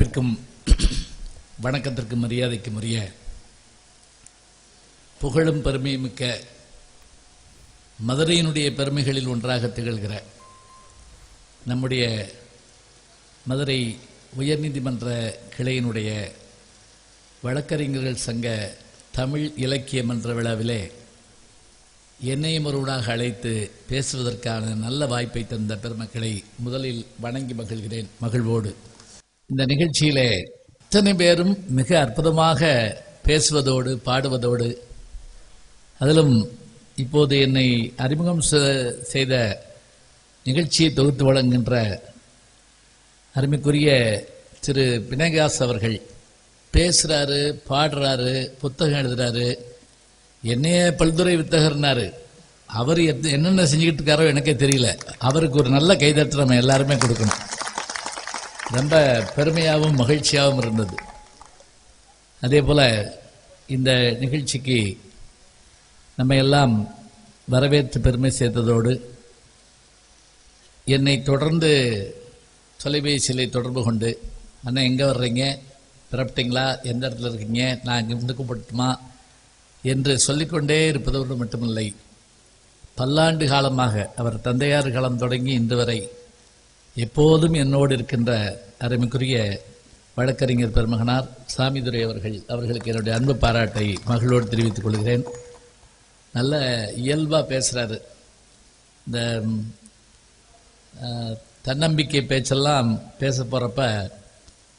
மதிப்பிற்கும் வணக்கத்திற்கும் மரியாதைக்கும் உரிய புகழும் பெருமையும் மிக்க மதுரையினுடைய பெருமைகளில் ஒன்றாக திகழ்கிற நம்முடைய மதுரை உயர்நீதிமன்ற கிளையினுடைய வழக்கறிஞர்கள் சங்க தமிழ் இலக்கிய மன்ற விழாவிலே என்னையும் ஒருவனாக அழைத்து பேசுவதற்கான நல்ல வாய்ப்பை தந்த பெருமக்களை முதலில் வணங்கி மகிழ்கிறேன். மகிழ்வோடு இந்த நிகழ்ச்சியிலே இத்தனை பேரும் மிக அற்புதமாக பேசுவதோடு பாடுவதோடு, அதிலும் இப்போது என்னை அறிமுகம் செய்த நிகழ்ச்சியை தொகுத்து வழங்குகின்ற அருமைக்குரிய திரு பினகாஸ் அவர்கள் பேசுறாரு, பாடுறாரு, புத்தகம் எழுதுறாரு, என்னைய பல்துறை வித்தகர்னாரு. அவர் என்னென்ன செஞ்சுக்கிட்டு இருக்காரோ எனக்கே தெரியல. அவருக்கு ஒரு நல்ல கைதட்டு நம்ம எல்லாருமே கொடுக்கணும். ரொம்ப பெருமையாகவும் மகிழ்ச்சியாகவும் இருந்தது. அதே போல இந்த நிகழ்ச்சிக்கு நம்ம எல்லாம் வரவேற்று பெருமை சேர்த்ததோடு, என்னை தொடர்ந்து தொலைபேசியில் தொடர்பு கொண்டு, அண்ணா எங்கே வர்றீங்க, பிறப்பிட்டீங்களா, எந்த இடத்துல இருக்கீங்க, நான் இங்கே இருந்து கூப்பிட்டுமா என்று சொல்லிக்கொண்டே இருப்பதோடு மட்டுமில்லை, பல்லாண்டு காலமாக அவர் தந்தையார் காலம் தொடங்கி இன்று வரை எப்போதும் என்னோடு இருக்கின்ற அருமைக்குரிய வழக்கறிஞர் பெருமகனார் சாமிதுரை அவர்களுக்கு என்னுடைய அன்பு பாராட்டை மகிழ்வோடு தெரிவித்துக் கொள்கிறேன். நல்ல இயல்பாக பேசுகிறாரு. இந்த தன்னம்பிக்கை பேச்செல்லாம் பேச போகிறப்ப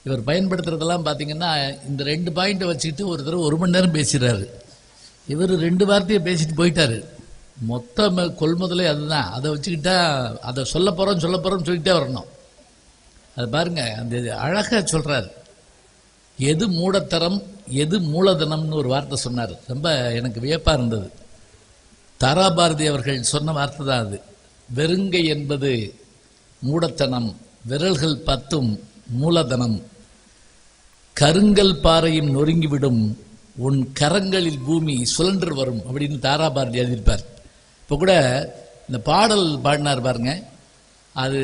இவர் பயன்படுத்துறதெல்லாம் பார்த்தீங்கன்னா, இந்த 2 பாயிண்ட்டை வச்சுக்கிட்டு ஒரு தடவை 1 மணி நேரம் பேசுகிறாரு. இவர் 2 வார்த்தையை பேசிட்டு போயிட்டாரு. மொத்த கொள்முதலே அதுதான். அதை வச்சுக்கிட்டா அதை சொல்ல போகிறோம் சொல்லிக்கிட்டே வரணும். அது பாருங்க, அந்த அழகாக சொல்கிறார். எது மூடத்தரம் எது மூலதனம்னு ஒரு வார்த்தை சொன்னார். ரொம்ப எனக்கு வியப்பாக இருந்தது. தாராபாரதி அவர்கள் சொன்ன வார்த்தை தான் அது. வெறுங்கை என்பது மூடத்தனம், விரல்கள் 10 மூலதனம், கருங்கல் பாறையும் நொறுங்கிவிடும், உன் கரங்களில் பூமி சுழன்று வரும் அப்படின்னு தாராபாரதி எழுதியிருப்பார். இப்போ கூட இந்த பாடல் பாடினார் பாருங்க, அது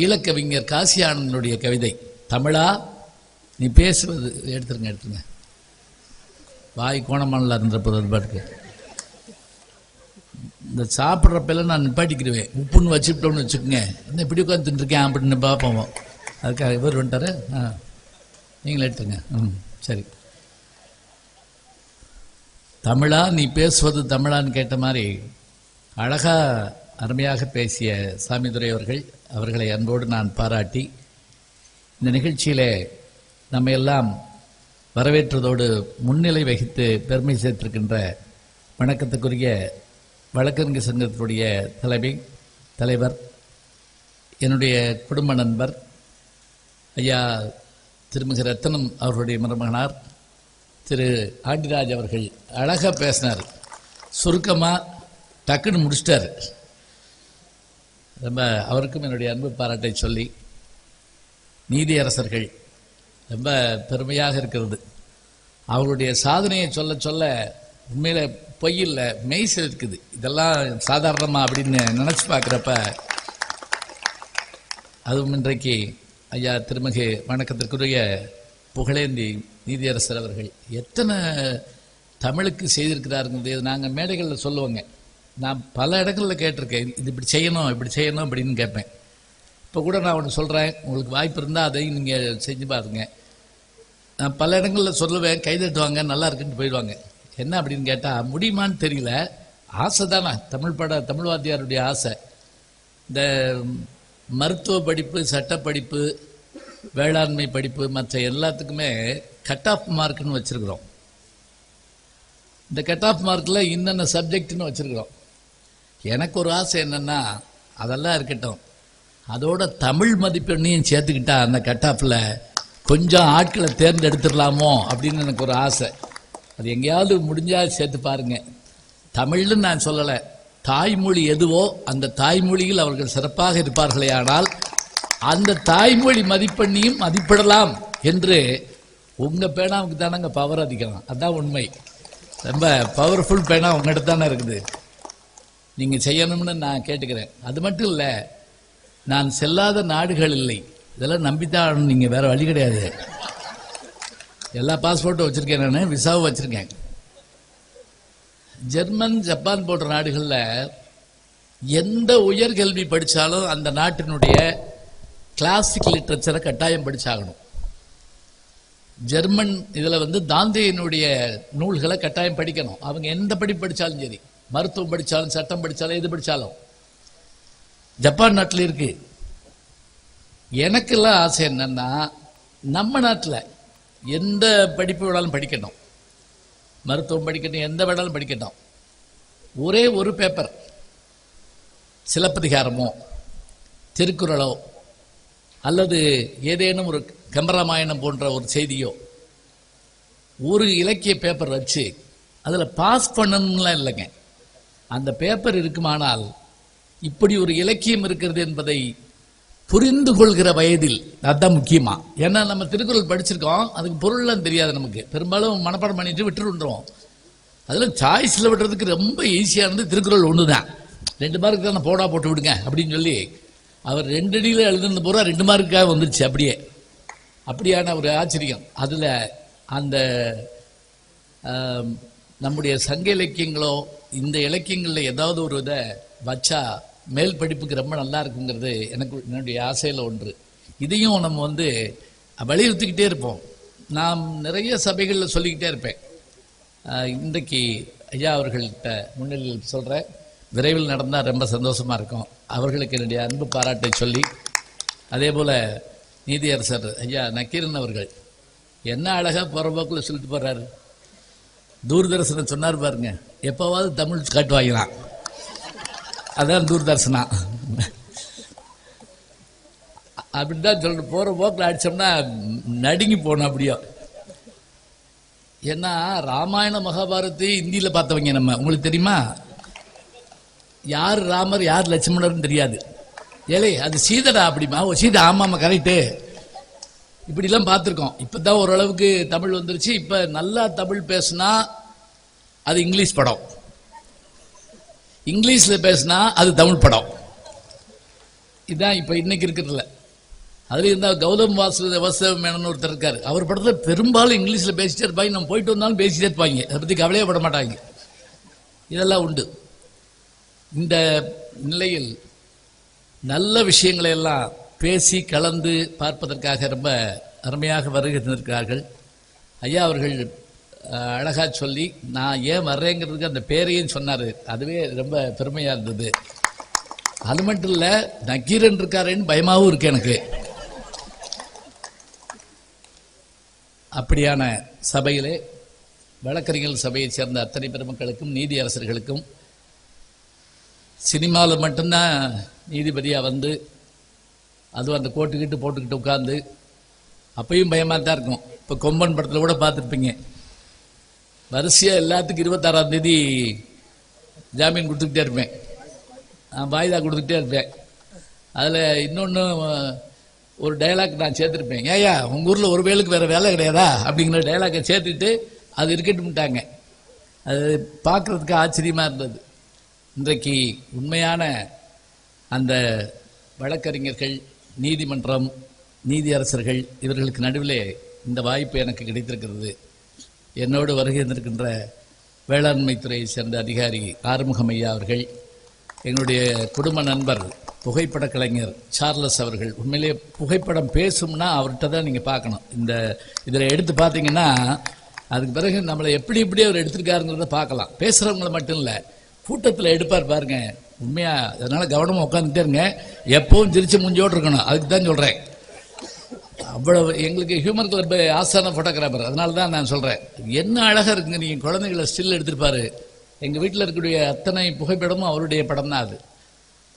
ஈழக்கவிஞர் காசி ஆனந்தனுடைய கவிதை. தமிழா நீ பேசுவது எடுத்துருங்க வாய் கோணமானல இருந்த போது பாட்டுக்கு இந்த சாப்பிட்றப்பெல்லாம் நான் நிப்பாட்டிக்கிடுவேன். உப்புன்னு வச்சுட்டோம்னு வச்சுக்கோங்க, என்ன இப்படி உட்காந்து தின்னுருக்கேன் அப்படின்னு பார்ப்போம். அதுக்காக இவர் வந்துட்டாரு. நீங்களே எடுத்துங்க. சரி. தமிழா நீ பேசுவது தமிழான்னு கேட்ட மாதிரி அழகா அருமையாக பேசிய சாமிதுரை அவர்களை அன்போடு நான் பாராட்டி, இந்த நிகழ்ச்சியிலே நம்ம எல்லாம் வரவேற்றதோடு முன்னிலை வகித்து பெருமை சேர்த்திருக்கின்ற வணக்கத்துக்குரிய வழக்கறிஞர் சங்கத்தினுடைய தலைவர், என்னுடைய குடும்ப நண்பர் ஐயா திருமிகு ரத்தனம் அவர்களுடைய மருமகனார் திரு ஆண்டிராஜ் அவர்கள் அழகாக பேசினார். சுருக்கமாக டக்குன்னு முடிச்சிட்டார். ரொம்ப அவருக்கும் என்னுடைய அன்பு பாராட்டை சொல்லி, நீதியரசர்கள் ரொம்ப பெருமையாக இருக்கிறது. அவர்களுடைய சாதனையை சொல்ல சொல்ல உண்மையில பொய்யில் மெய்சில் இருக்குது. இதெல்லாம் சாதாரணமாக அப்படின்னு நினச்சி பார்க்குறப்ப, அதுவும் இன்றைக்கு ஐயா திருமிகு வணக்கத்திற்குரிய புகழேந்தி நீதியரசர் அவர்கள் எத்தனை தமிழுக்கு செய்திருக்கிறாருங்கிறது நாங்கள் மேடைகளில் சொல்லுவோங்க. நான் பல இடங்களில் கேட்டிருக்கேன், இது இப்படி செய்யணும் அப்படின்னு கேட்பேன். இப்போ கூட நான் ஒன்று சொல்கிறேன், உங்களுக்கு வாய்ப்பு இருந்தால் அதையும் நீங்கள் செஞ்சு பாருங்க. நான் பல இடங்களில் சொல்லுவேன், கைதட்டுவாங்க, நல்லா இருக்குன்னு போயிடுவாங்க. என்ன அப்படின்னு கேட்டால், முடியுமான்னு தெரியல, ஆசை தானே, தமிழ் வாத்தியாருடைய ஆசை. இந்த மருத்துவ படிப்பு, சட்டப்படிப்பு, வேளாண்மை படிப்பு, மற்ற எல்லாத்துக்குமே கட் ஆஃப் மார்க்னு வச்சிருக்கிறோம். இந்த கட் ஆஃப் மார்க்கில் இன்னென்ன சப்ஜெக்ட்னு வச்சிருக்கிறோம். எனக்கு ஒரு ஆசை என்னன்னா, அதெல்லாம் இருக்கட்டும், அதோட தமிழ் மதிப்பெண்ணையும் சேர்த்துக்கிட்டா அந்த கட் ஆஃபில் கொஞ்சம் ஆட்களை தேர்ந்தெடுத்துடலாமோ அப்படின்னு எனக்கு ஒரு ஆசை. அது எங்கேயாவது முடிஞ்சால் சேர்த்து பாருங்க. தமிழ்னு நான் சொல்லலை, தாய்மொழி எதுவோ அந்த தாய்மொழியில் அவர்கள் சிறப்பாக இருப்பார்களே, ஆனால் அந்த தாய்மொழி மதிப்பெண்ணையும் மதிப்பிடலாம் என்று உங்கள் பேனாவுக்கு தானங்க பவர் அதிகம். அதுதான் உண்மை. ரொம்ப பவர்ஃபுல் பேனா உங்கள்கிட்ட தானே இருக்குது. நீங்கள் செய்யணும்னு நான் கேட்டுக்கிறேன். அது மட்டும் இல்லை, நான் செல்லாத நாடுகள் இல்லை. இதெல்லாம் நம்பித்தான் நீங்கள், வேற வழி கிடையாது. எல்லா பாஸ்போர்ட்டும் வச்சிருக்கேன், நான் விசாவும் வச்சிருக்கேன். ஜெர்மன், ஜப்பான் போன்ற நாடுகளில் எந்த உயர்கல்வி படித்தாலும் அந்த நாட்டினுடைய கிளாசிக் லிட்ரேச்சரை கட்டாயம் படிச்சாகணும். ஜெர்மன் இதில் தாந்தியினுடைய நூல்களை கட்டாயம் படிக்கணும். அவங்க எந்த படிப்பு படித்தாலும் சரி, மருத்துவம் படித்தாலும், சட்டம் படித்தாலும், எது படித்தாலும். ஜப்பான் நாட்டில் இருக்கு. எனக்கெல்லாம் ஆசை என்னன்னா, நம்ம நாட்டில் எந்த படிப்பு வேணாலும் படிக்கணும், மருத்துவம் படிக்கணும், எந்த வேணாலும் படிக்கணும். ஒரே ஒரு பேப்பர், சிலப்பதிகாரமோ திருக்குறளோ அல்லது ஏதேனும் ஒரு கம்பராமாயணம் போன்ற ஒரு செய்தியோ ஒரு இலக்கிய பேப்பர் வச்சு அதில் பாஸ் பண்ணணும்லாம் இல்லைங்க. அந்த பேப்பர் இருக்குமானால் இப்படி ஒரு இலக்கியம் இருக்கிறது என்பதை புரிந்து கொள்கிற வயதில், அதுதான் முக்கியமா. ஏன்னா நம்ம திருக்குறள் படிச்சிருக்கோம், அதுக்கு பொருள்லாம் தெரியாது நமக்கு, பெரும்பாலும் மனப்பாடம் பண்ணிட்டு விட்டுருன்றோம். அதில் சாய்ஸில் விடுறதுக்கு ரொம்ப ஈஸியானது திருக்குறள் ஒன்று தான். 2 மார்க்கு தான் போடா போட்டு விடுங்க அப்படின்னு சொல்லி அவர் 2 அடியில் எழுதுன பூரா 2 மார்க்குக்காக வந்துருச்சு. அப்படியான ஒரு ஆச்சரியம். அதில் அந்த நம்முடைய சங்க இலக்கியங்களோ இந்த இலக்கியங்களில் ஏதாவது ஒரு இதை வச்சா மேல் படிப்புக்கு ரொம்ப நல்லா இருக்குங்கிறது என்னுடைய ஆசையில் ஒன்று. இதையும் நம்ம வலியுறுத்திக்கிட்டே இருப்போம். நான் நிறைய சபைகளில் சொல்லிக்கிட்டே இருப்பேன். இன்றைக்கு ஐயா அவர்கள்ட்ட முன்னிலையில் சொல்கிறேன், விரைவில் நடந்தால் ரொம்ப சந்தோஷமாக இருக்கும். அவர்களுக்கு என்னுடைய அன்பு பாராட்டை சொல்லி, அதே போல் நீதியரசர் ஐயா நக்கீரன் அவர்கள் என்ன அழகாக போகிற போக்கில் சொல்லிட்டு போகிறாரு. தூர்தர்சனம் சொன்னார் பாருங்க, எப்போவாவது தமிழ் காட்டுவாங்களாம், அதான் தூர்தர்சனா. அப்படிதான் சொல்லிட்டு போகிற போக்கில் அடித்தோம்னா நடுங்கி போனோம் அப்படியோ. ஏன்னா ராமாயண மகாபாரத்தை இந்தியில் பார்த்தவங்க நம்ம. உங்களுக்கு தெரியுமா, யார் ராமர் யார் லட்சுமணர்னு தெரியாது. ஏலே அது சீதடா அப்படிமா, ஓ சீதா, ஆமாம் கரெக்டு, இப்படிலாம் பார்த்துருக்கோம். இப்போ தான் ஓரளவுக்கு தமிழ் வந்துருச்சு. இப்போ நல்லா தமிழ் பேசுனா அது இங்கிலீஷ் படம், இங்கிலீஷில் பேசுனா அது தமிழ் படம். இதுதான் இப்போ இன்னைக்கு இருக்கிறதுல. அதில் இருந்தால் கௌதம் வாசுதேவன் ஒருத்தர் இருக்காரு, அவர் படத்தில் பெரும்பாலும் இங்கிலீஷில் பேசிட்டே இருப்பாங்க. நம்ம போயிட்டு வந்தாலும் பேசிட்டே இருப்பாங்க, அதை பற்றி கவலையே பட மாட்டாங்க. இதெல்லாம் உண்டு. இந்த நிலையில் நல்ல விஷயங்களை எல்லாம் பேசி கலந்து பார்ப்பதற்காக ரொம்ப அருமையாக வருகிறார்கள். ஐயா அவர்கள் அழகா சொல்லி, நான் ஏன் வர்றேங்கிறதுக்கு அந்த பேரையும் சொன்னார். அதுவே ரொம்ப பெருமையாக இருந்தது. அது மட்டும் இல்லை, நக்கீரன் இருக்காருன்னு பயமாகவும் இருக்கு எனக்கு. அப்படியான சபையிலே வழக்கறிஞர்கள் சபையைச் சேர்ந்த அத்தனை பெருமக்களுக்கும் நீதியரசர்களுக்கும், சினிமாவில் மட்டும்தான் நீதிபதியாக அதுவும் அந்த கோட்டுக்கிட்டு போட்டுக்கிட்டு உட்காந்து அப்பையும் பயமாக தான் இருக்கும். இப்போ கொம்பன் படத்தில் கூட பார்த்துருப்பீங்க, வரிசையாக எல்லாத்துக்கும் 26ஆம் தேதி ஜாமீன் கொடுத்துக்கிட்டே இருப்பேன், வாய்தா கொடுத்துக்கிட்டே இருப்பேன். அதில் இன்னொன்று ஒரு டைலாக் நான் சேர்த்துருப்பேன், ஏயா உங்கள் ஊரில் ஒரு வேலுக்கு வேறு வேலை கிடையாதா அப்படிங்கிற டைலாக்கை சேர்த்துட்டு அது இருக்கட்டும்ட்டாங்க. அது பார்க்குறதுக்கு ஆச்சரியமாக இருந்தது. இன்றைக்கு உண்மையான அந்த வழக்கறிஞர்கள், நீதிமன்றம், நீதியரசர்கள் இவர்களுக்கு நடுவிலே இந்த வாய்ப்பு எனக்கு கிடைத்திருக்கிறது. என்னோடு வருகை இருக்கின்ற வேளாண்மை துறையை சேர்ந்த அதிகாரி ஆறுமுகம் ஐயா அவர்கள், எங்களுடைய குடும்ப நண்பர் புகைப்பட கலைஞர் சார்லஸ் அவர்கள். உண்மையிலேயே புகைப்படம் பேசும்னா அவர்கிட்ட தான் நீங்கள் பார்க்கணும். இதில் எடுத்து பார்த்தீங்கன்னா அதுக்கு பிறகு நம்மளை எப்படி அவர் எடுத்திருக்காருங்கிறத பார்க்கலாம். பேசுகிறவங்கள மட்டும் இல்லை, கூட்டத்தில் எடுப்பார் பாருங்க, உண்மையா. அதனால கவனமாக உட்காந்துட்டே இருங்க, எப்பவும் சிரிச்சு மூஞ்சியோடு இருக்கணும். அதுக்கு தான் சொல்கிறேன். அவ்வளவு எங்களுக்கு ஹியூமன் கிளப் ஆசான ஃபோட்டோகிராஃபர், அதனால தான் நான் சொல்கிறேன். என்ன அழகாக இருக்குங்க, நீங்கள் குழந்தைகளை ஸ்டில் எடுத்திருப்பாரு. எங்கள் வீட்டில் இருக்கக்கூடிய அத்தனை புகைப்படமும் அவருடைய படம் தான் அது.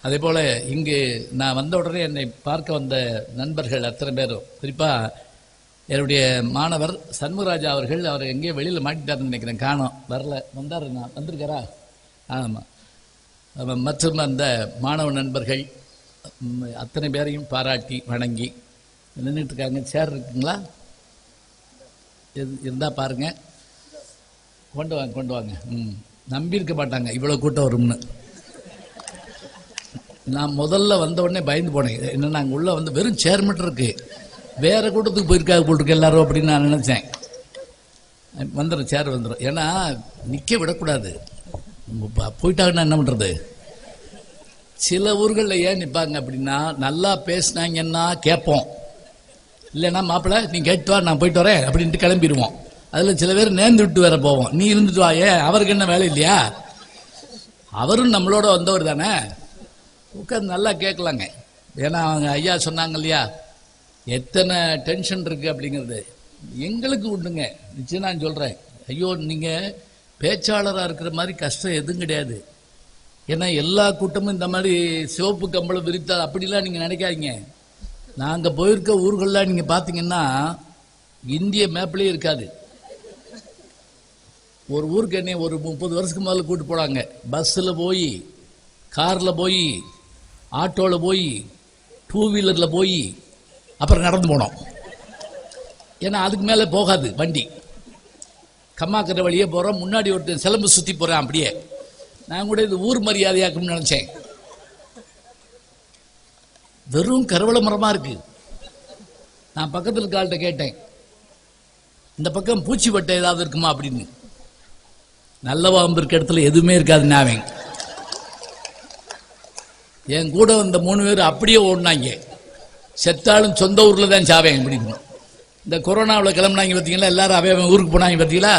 அதே போல் இங்கு நான் வந்த உடனே என்னை பார்க்க வந்த நண்பர்கள் அத்தனை பேரும், குறிப்பாக என்னுடைய மாணவர் சண்முகராஜா அவர்கள், அவர் எங்கேயோ வெளியில் மாட்டிட்டாருன்னு நினைக்கிறேன், காணோம், வரல. வந்திருக்காரா? ஆமாம். மற்றும் அந்த மாணவ நண்பர்கள் அத்தனை பேரையும் பாராட்டி வணங்கி நின்றுட்டு இருக்காங்க. சேர் இருக்குங்களா? இருந்தால் பாருங்க, கொண்டு வாங்க. நம்பி இருக்க மாட்டாங்க இவ்வளோ கூட்டம் வரும்னு. நான் முதல்ல வந்த உடனே பயந்து போனேன். என்னன்னா அங்கே உள்ள வந்து வெறும் சேர் மட்டும் இருக்கு, வேற கூட்டத்துக்கு போயிருக்காங்க போட்டிருக்கு எல்லாரும் அப்படின்னு நான் நினைச்சேன். வந்துடும், சேர் வந்துடும். ஏன்னா நிற்க விடக்கூடாது, போயிட்டாங்கன்னா என்ன பண்ணுறது. சில ஊர்களில் ஏன் நிற்பாங்க அப்படின்னா, நல்லா பேசினாங்கன்னா கேட்போம், இல்லைன்னா மாப்பிள்ளை நீ கேட்டு வா நான் போயிட்டு வரேன் அப்படின்ட்டு கிளம்பிடுவோம். அதில் சில பேர் நேர்ந்து விட்டு வேற போவோம். நீ இருந்துட்டு வா, ஏன் அவருக்கு என்ன வேலை இல்லையா, அவரும் நம்மளோட வந்தவர் தானே, உட்காந்து நல்லா கேட்கலாங்க. ஏன்னா அவங்க ஐயா சொன்னாங்க இல்லையா, எத்தனை டென்ஷன் இருக்கு அப்படிங்கிறது எங்களுக்கு உண்டுங்க. நிச்சயம் நான் சொல்கிறேன், ஐயோ நீங்கள் பேச்சாளராக இருக்கிற மாதிரி கஷ்டம் எதுவும் கிடையாது. ஏன்னா எல்லா கூட்டமும் இந்த மாதிரி சிவப்பு கம்பளம் விரித்தா அப்படிலாம் நீங்கள் நினைக்காதீங்க. நாங்கள் போயிருக்க ஊர்கள்லாம் நீங்கள் பார்த்தீங்கன்னா இந்திய மேப்லேயே இருக்காது. ஒரு ஊருக்கு என்ன ஒரு 30 வருஷத்துக்கு முதல்ல கூட்டு போனாங்க. பஸ்ஸில் போய், காரில் போய், ஆட்டோவில் போய், 2 வீலரில் போய், அப்புறம் நடந்து போனோம். ஏன்னா அதுக்கு மேலே போகாது வண்டி. கம்மாக்கரை வழியே போகிறோம், முன்னாடி ஒருத்தர் சிலம்பு சுற்றி போகிறேன். அப்படியே நான் கூட இது ஊர் மரியாதையாக்கும்னு நினச்சேன். வெறும் கருவள மரமாக இருக்கு. நான் பக்கத்தில் கால்கிட்ட கேட்டேன், இந்த பக்கம் பூச்சி வட்டை ஏதாவது இருக்குமா அப்படின்னு. நல்ல பாம்பு இருக்க இடத்துல எதுவுமே இருக்காது. நாவேன் என் கூட வந்த 3 பேர் அப்படியே ஓடினாங்க, செத்தாலும் சொந்த ஊரில் தான் சாவேன் அப்படின்னு. இந்த கொரோனாவில் கிளம்புனாங்க பார்த்தீங்களா, எல்லாரும் அவன் ஊருக்கு போனாங்க பார்த்தீங்களா.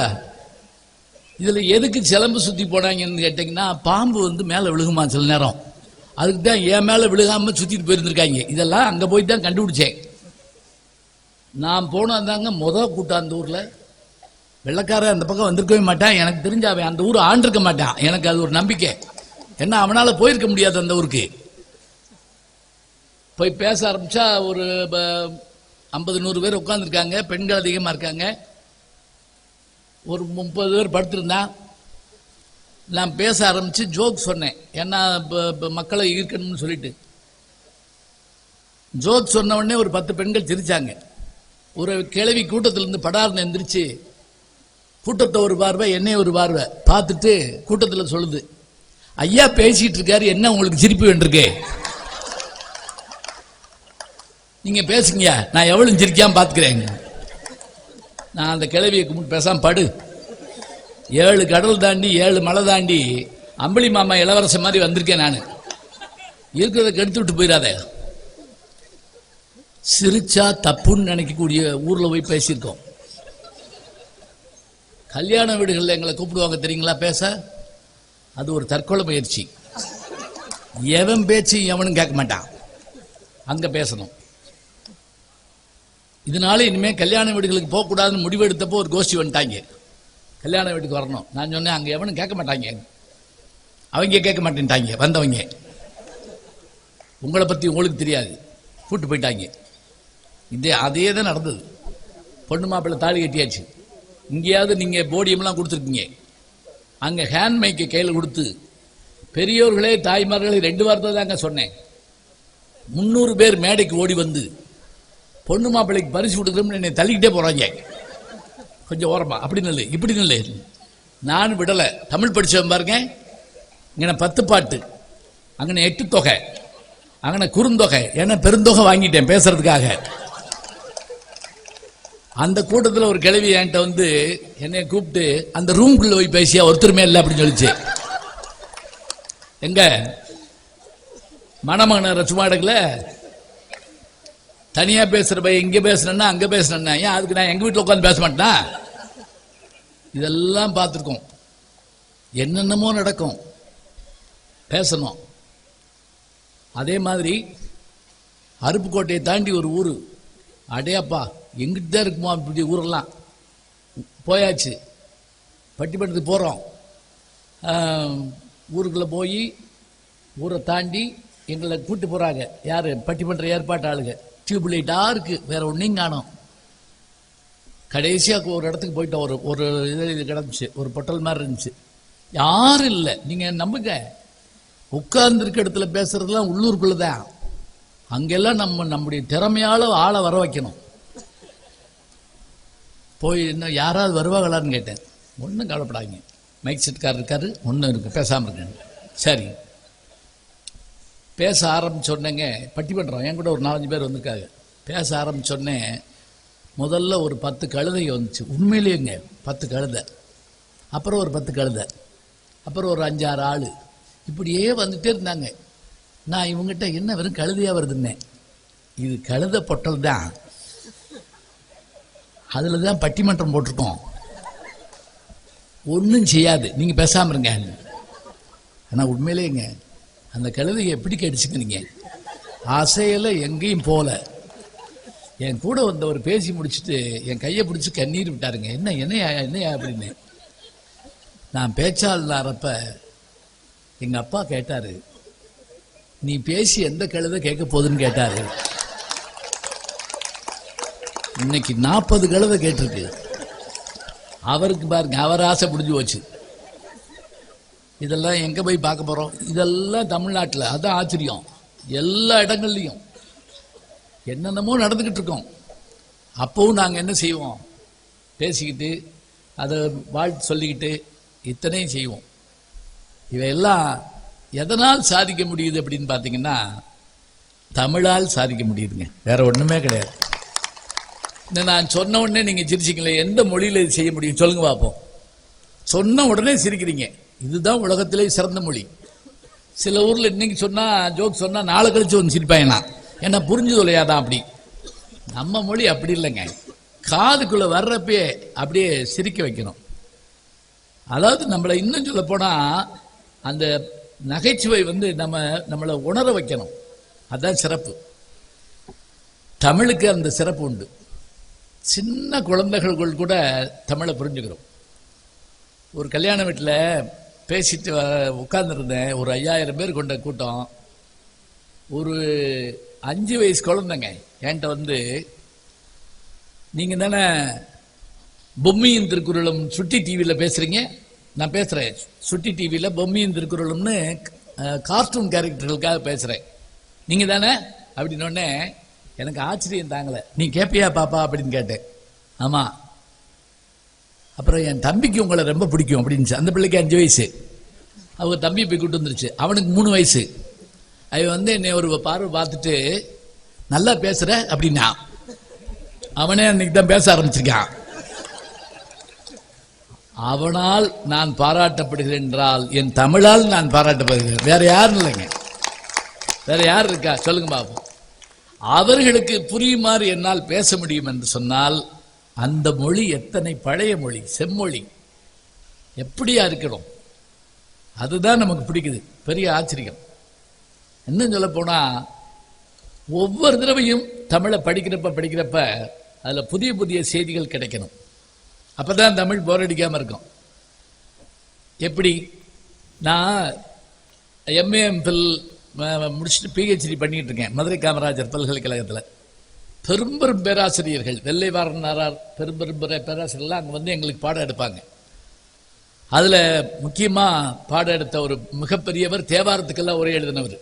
இதில் எதுக்கு சிலம்பு சுற்றி போனாங்கன்னு கேட்டிங்கன்னா, பாம்பு வந்து மேலே விழுகுமா சில நேரம், அதுக்கு தான் என் மேலே விழுகாமல் சுற்றிட்டு போயிருந்துருக்காங்க. இதெல்லாம் அங்கே போய் தான் கண்டுபிடிச்சேன். நான் போனதாங்க கூட்டம் அந்த ஊரில். வெள்ளக்காரன் அந்த பக்கம் வந்திருக்கவே மாட்டான். எனக்கு தெரிஞ்ச அவன் அந்த ஊர் ஆண்டிருக்க மாட்டான். எனக்கு அது ஒரு நம்பிக்கை. ஏன்னா அவனால் போயிருக்க முடியாது அந்த ஊருக்கு. போய் பேச ஆரம்பித்தா ஒரு 50-100 பேர் உட்காந்துருக்காங்க, பெண்கள் அதிகமாக இருக்காங்க. ஒரு 30 பேர் படுத்திருந்தான். நான் பேச ஆரம்பித்து ஜோக் சொன்னேன். ஏன்னா மக்களை ஈர்க்கணும்னு சொல்லிட்டு ஜோக் சொன்ன உடனே ஒரு 10 பெண்கள் சிரிச்சாங்க. ஒரு கிழவி கூட்டத்திலிருந்து படார்னு எந்திரிச்சு கூட்டத்தை ஒரு பார்வை, என்னைய ஒரு பார்வை பார்த்துட்டு கூட்டத்தில் சொல்லுது, ஐயா பேசிட்டு இருக்காரு, என்ன உங்களுக்கு சிரிப்பு வேண்டியிருக்கு, நீங்க பேசுங்க, நான் எவ்வளவு சிரிக்காம பார்த்துக்கிறேன். நான் அந்த கிழவியை கும்பிட்டு பேசாம படு, 7 கடல் தாண்டி 7 மலை தாண்டி அம்பளி மாமா இளவரச மாதிரி வந்திருக்கேன். நான் இருக்கிறத கெடுத்து விட்டு போயிடாத. சிரிச்சா தப்புன்னு நினைக்கக்கூடிய ஊர்ல போய் பேசியிருக்கோம். கல்யாண வீடுகளில் எங்களை கூப்பிடுவாங்க தெரியுங்களா பேச. அது ஒரு தற்கொலை முயற்சி. எவன் பேச்சு எவனும் கேட்க மாட்டான், அங்க பேசணும். இதனால இனிமே கல்யாண வீடுகளுக்கு போகக்கூடாதுன்னு முடிவெடுத்தப்போ ஒரு கோஷ்டி வந்துட்டாங்க, கல்யாண வீட்டுக்கு வரணும். நான் சொன்னேன், அங்கே எவனும் கேட்க மாட்டாங்க, அவங்க கேட்க மாட்டேன்ட்டாங்க. வந்தவங்க உங்களை பற்றி உங்களுக்கு தெரியாது, கூட்டு போயிட்டாங்க. அதே தான் நடந்தது. பொண்ணு மாப்பிள்ளை தாலி கட்டியாச்சு. இங்கேயாவது நீங்கள் போடியம்லாம் கொடுத்துருக்கீங்க, அங்கே ஹேண்ட் மைக்கை கையில் கொடுத்து பெரியோர்களே தாய்மார்களே 2 வார்த்தை தாங்க சொன்னேன். 300 பேர் மேடைக்கு ஓடி வந்து பொண்ணு மாப்பிள்ளைக்கு பரிசு கொடுக்கணும்னு என்னை தள்ளிக்கிட்டே போகிறாங்க. கொஞ்சம் ஓரமா அப்படி நல்ல இப்படி நல்ல. நான் விடலை. தமிழ் படித்தவன் பாருங்க, இங்கே 10 பாட்டு, அங்கே 8 தொகை, அங்கே குறுந்தொகை, ஏன்னா பெருந்தொகை வாங்கிட்டேன் பேசுறதுக்காக. அந்த கூட்டத்தில் ஒரு கிழவி என்கிட்ட வந்து என்னை கூப்பிட்டு அந்த ரூம்குள்ள போய் பேசியா ஒருத்தருமே இல்லை அப்படின்னு சொல்லிச்சு. எங்க மணமகன சும்மா எடுக்கல, தனியா பேசுற பையன் இங்க பேசுறேன்னா அங்க பேசுறேன்னா, ஏன் அதுக்கு நான் எங்க வீட்டில் உட்காந்து பேச மாட்டேனா? இதெல்லாம் பார்த்துருக்கோம். என்னென்னமோ நடக்கும், பேசணும். அதே மாதிரி அருப்புக்கோட்டையை தாண்டி ஒரு ஊர், அடையாப்பா எங்கிட்ட தான் இருக்குமா இப்படி ஊரெல்லாம் போயாச்சு. பட்டிமன்றத்துக்கு போகிறோம். ஊருக்குள்ளே போய் ஊரை தாண்டி எங்களை கூட்டு போகிறாங்க. யார்? பட்டிமன்ற ஏற்பாட்டு ஆளுங்க. டியூப் லைட்டாக இருக்குது, வேற ஒன்றையும் காணோம். கடைசியாக ஒரு இடத்துக்கு போயிட்டோம். ஒரு இது கிடந்துச்சு, ஒரு பொட்டல் மாதிரி இருந்துச்சு, யாரும் இல்லை. நீங்கள் நம்புங்க, உட்கார்ந்துருக்க இடத்துல பேசுறதுலாம் உள்ளூருக்குள்ள தான். அங்கெல்லாம் நம்முடைய திறமையால ஆளை வர வைக்கணும். போய் இன்னும் யாராவது வருவாங்களான்னு கேட்டேன். ஒன்றும் கவலைப்படாங்க, மைக் செட்காரர் இருக்காரு, ஒன்றும் இருக்கு, பேசாமல் இருக்கேன். சரி, பேச ஆரம்பிச்சோன்னேங்க, பட்டிமன்றம் என் கூட ஒரு 4-5 பேர் வந்திருக்காங்க. பேச ஆரம்பிச்சோடனே முதல்ல ஒரு 10 கழுதைங்க வந்துச்சு. உண்மையிலேயேங்க 10 கழுதை, அப்புறம் ஒரு 10 கழுதை, அப்புறம் ஒரு 5-6 ஆள், இப்படியே வந்துட்டே இருந்தாங்க. நான் இவங்ககிட்ட என்ன வெறும் கழுதையாக வருதுன்னே, இது கழுதை பொட்டல் தான், அதில் தான் பட்டிமன்றம் போட்டிருக்கோம், ஒன்றும் செய்யாது, நீங்கள் பேசாமல் இருங்க. ஆனால் உண்மையிலேங்க அந்த கழுதையை எப்படி கேட்டுச்சுங்க, நீங்கள் அசையில் எங்கேயும் போகல. என் கூட வந்தவர் பேசி முடிச்சுட்டு என் கையை பிடிச்சி கண்ணீர் விட்டாருங்க. என்னையா அப்படின்னு. நான் பேச்சாளர்ப்ப எங்கள் அப்பா கேட்டார், நீ பேசி எந்த கழுதை கேட்க போகுதுன்னு கேட்டார். இன்னைக்கு 40 கழுதை கேட்டிருக்கு. அவருக்கு பாருங்க, அவர் ஆசை முடிஞ்சு போச்சு. இதெல்லாம் எங்கே போய் பார்க்க போகிறோம்? இதெல்லாம் தமிழ்நாட்டில். அதுதான் ஆச்சரியம். எல்லா இடங்கள்லையும் என்னென்னமோ நடந்துக்கிட்டு இருக்கோம். அப்போவும் நாங்கள் என்ன செய்வோம்? பேசிக்கிட்டு அதை வாழ்த்து சொல்லிக்கிட்டு இத்தனையும் செய்வோம். இவையெல்லாம் எதனால் சாதிக்க முடியுது அப்படின்னு பார்த்தீங்கன்னா, தமிழால் சாதிக்க முடியுதுங்க, வேற ஒன்றுமே கிடையாது. நான் சொன்ன உடனே நீங்கள் சிரிச்சிங்களே, எந்த மொழியில் இது செய்ய முடியும் சொல்லுங்க பார்ப்போம். சொன்ன உடனே சிரிக்கிறீங்க. இதுதான் உலகத்திலே சிறந்த மொழி. சில ஊரில் இன்னைக்கு சொன்னால், ஜோக் சொன்னால் நாளை கழிச்சு வந்து சிரிப்பாங்கண்ணா, ஏன்னா புரிஞ்சு தொலையாதான். அப்படி நம்ம மொழி அப்படி இல்லைங்க. காதுக்குள்ளே வர்றப்பே அப்படியே சிரிக்க வைக்கணும். அதாவது நம்மளை இன்னும் சொல்ல போனால் அந்த நகைச்சுவை வந்து நம்மளை உணர வைக்கணும். அதுதான் சிறப்பு. தமிழுக்கு அந்த சிறப்பு உண்டு. சின்ன குழந்தைகள் கூட தமிழை புரிஞ்சுக்கிறோம். ஒரு கல்யாண வீட்டில் பேசிட்டு உட்கார்ந்துருந்தேன். ஒரு 5000 பேர் கொண்ட கூட்டம். ஒரு 5 வயசு குழந்தைங்க என்கிட்ட வந்து, நீங்கள் தானே பொம்மியின் திருக்குறளும் சுட்டி டிவியில் பேசுகிறீங்க? நான் பேசுகிறேன். சுட்டி டிவியில் பொம்மியின் திருக்குறளும்னு கார்ட்டூன் கேரக்டர்களுக்காக பேசுகிறேன். நீங்கள் தானே அப்படின்னோடனே எனக்கு ஆச்சரியம் தாங்கலை. நீ கேட்பியா பாப்பா அப்படின்னு கேட்டேன். ஆமாம். அப்புறம் என் தம்பிக்கு உங்களை ரொம்ப பிடிக்கும் அப்படின்னுச்சு. அந்த பிள்ளைக்கு 5 வயசு. அவங்க தம்பி போய் கூட்டு வந்துருச்சு. அவனுக்கு 3 வயசு. அவன் வந்து என்னை ஒரு பார்வை பார்த்துட்டு, நல்லா பேசுற அப்படின்னா, அவனே அன்னைக்கு தான் பேச ஆரம்பிச்சிருக்கான். அவனால் நான் பாராட்டப்படுகிறேன் என்றால் என் தமிழால் நான் பாராட்டப்படுகிறேன். வேற யாரும் இல்லைங்க. வேற யார் இருக்கா சொல்லுங்க பாப்போம். அவர்களுக்கு புரியுமாறு என்னால் பேச முடியும் என்று சொன்னால், அந்த மொழி எத்தனை பழைய மொழி, செம்மொழி, எப்படியா இருக்கணும். அதுதான் நமக்கு பிடிக்குது. பெரிய ஆச்சரியம். இன்னும் சொல்ல போனா, ஒவ்வொரு தடவையும் தமிழை படிக்கிறப்ப அதுல புதிய புதிய செய்திகள் கிடைக்கணும். அப்பதான் தமிழ் போர் அடிக்காம இருக்கும். எப்படி? நான் எம்ஏ எம்பில் முடிச்சுட்டு பிஹெச்டி பண்ணிட்டு இருக்கேன் மதுரை காமராஜர் பல்கலைக்கழகத்தில். பெரும் பெரும் பேராசிரியர்கள், வெள்ளை வாரனாரார், பெரும் பெரும் பேராசிரியர்லாம் அங்கே வந்து எங்களுக்கு பாடம் எடுப்பாங்க. அதில் முக்கியமாக பாடம் எடுத்த ஒரு மிகப்பெரியவர், தேவாரத்துக்கெல்லாம் உரை எழுதினவர்.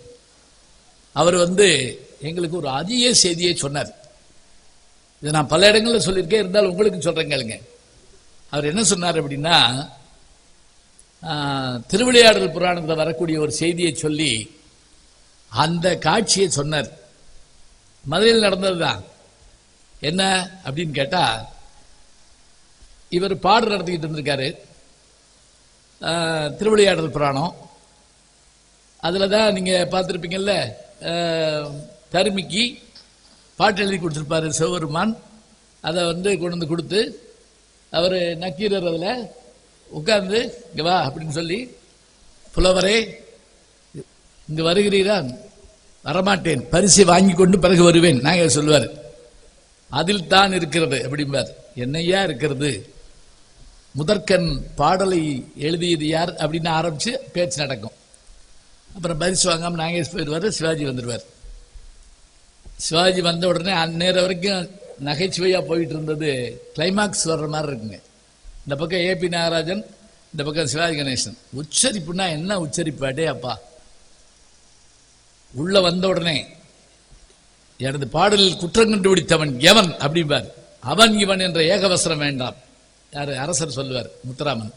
அவர் வந்து எங்களுக்கு ஒரு அதிக செய்தியை சொன்னார். இதை நான் பல இடங்களில் சொல்லியிருக்கேன், இருந்தாலும் உங்களுக்கு சொல்கிறேன் கேளுங்க. அவர் என்ன சொன்னார் அப்படின்னா, திருவிளையாடல் புராணத்தில் வரக்கூடிய ஒரு செய்தியை சொல்லி அந்த காட்சியை சொன்னார். மதுரையில் நடந்தது தான். என்ன அப்படின்னு கேட்டா, இவர் பாடு நடத்திக்கிட்டு இருந்திருக்காரு, திருவிளையாடல் புராணம். அதில் தான் நீங்கள் பார்த்துருப்பீங்கல்ல, தருமிக்கு பாட்டு எழுதி கொடுத்துருப்பாரு சிவபெருமான். அதை வந்து கொண்டு வந்து கொடுத்து, அவர் நக்கீரர் அதில் உட்கார்ந்து இங்கே வா அப்படின்னு சொல்லி, புலவரே இங்கே வருகிறீரா? வரமாட்டேன், பரிசை வாங்கி கொண்டு பிறகு வருவேன் நாங்கள் சொல்லுவார். அதில் தான் இருக்கிறது அப்படிம்பார். என்னையா இருக்கிறது? முதற்கண் பாடலை எழுதியது யார் அப்படின்னு ஆரம்பித்து பேச்சு நடக்கும். அப்புறம் பரிசு வாங்காமல் நாகேஷ் போயிடுவார், சிவாஜி வந்துடுவார். சிவாஜி வந்த உடனே அந்நேரம் வரைக்கும் நகைச்சுவையாக போயிட்டு இருந்தது கிளைமாக்ஸ் வர்ற மாதிரி இருக்குங்க. இந்த பக்கம் ஏபி நாகராஜன், இந்த பக்கம் சிவாஜி கணேசன். உச்சரிப்புனா என்ன உச்சரிப்பு! அடே அப்பா! உள்ள வந்த உடனே எனது பாடலில் குற்றம் கண்டுபிடித்தவன் எவன் அப்படிம்பார். அவன் இவன் என்ற ஏகவசரம் வேண்டாம். யார்? அரசர் சொல்லுவார், முத்துராமன்.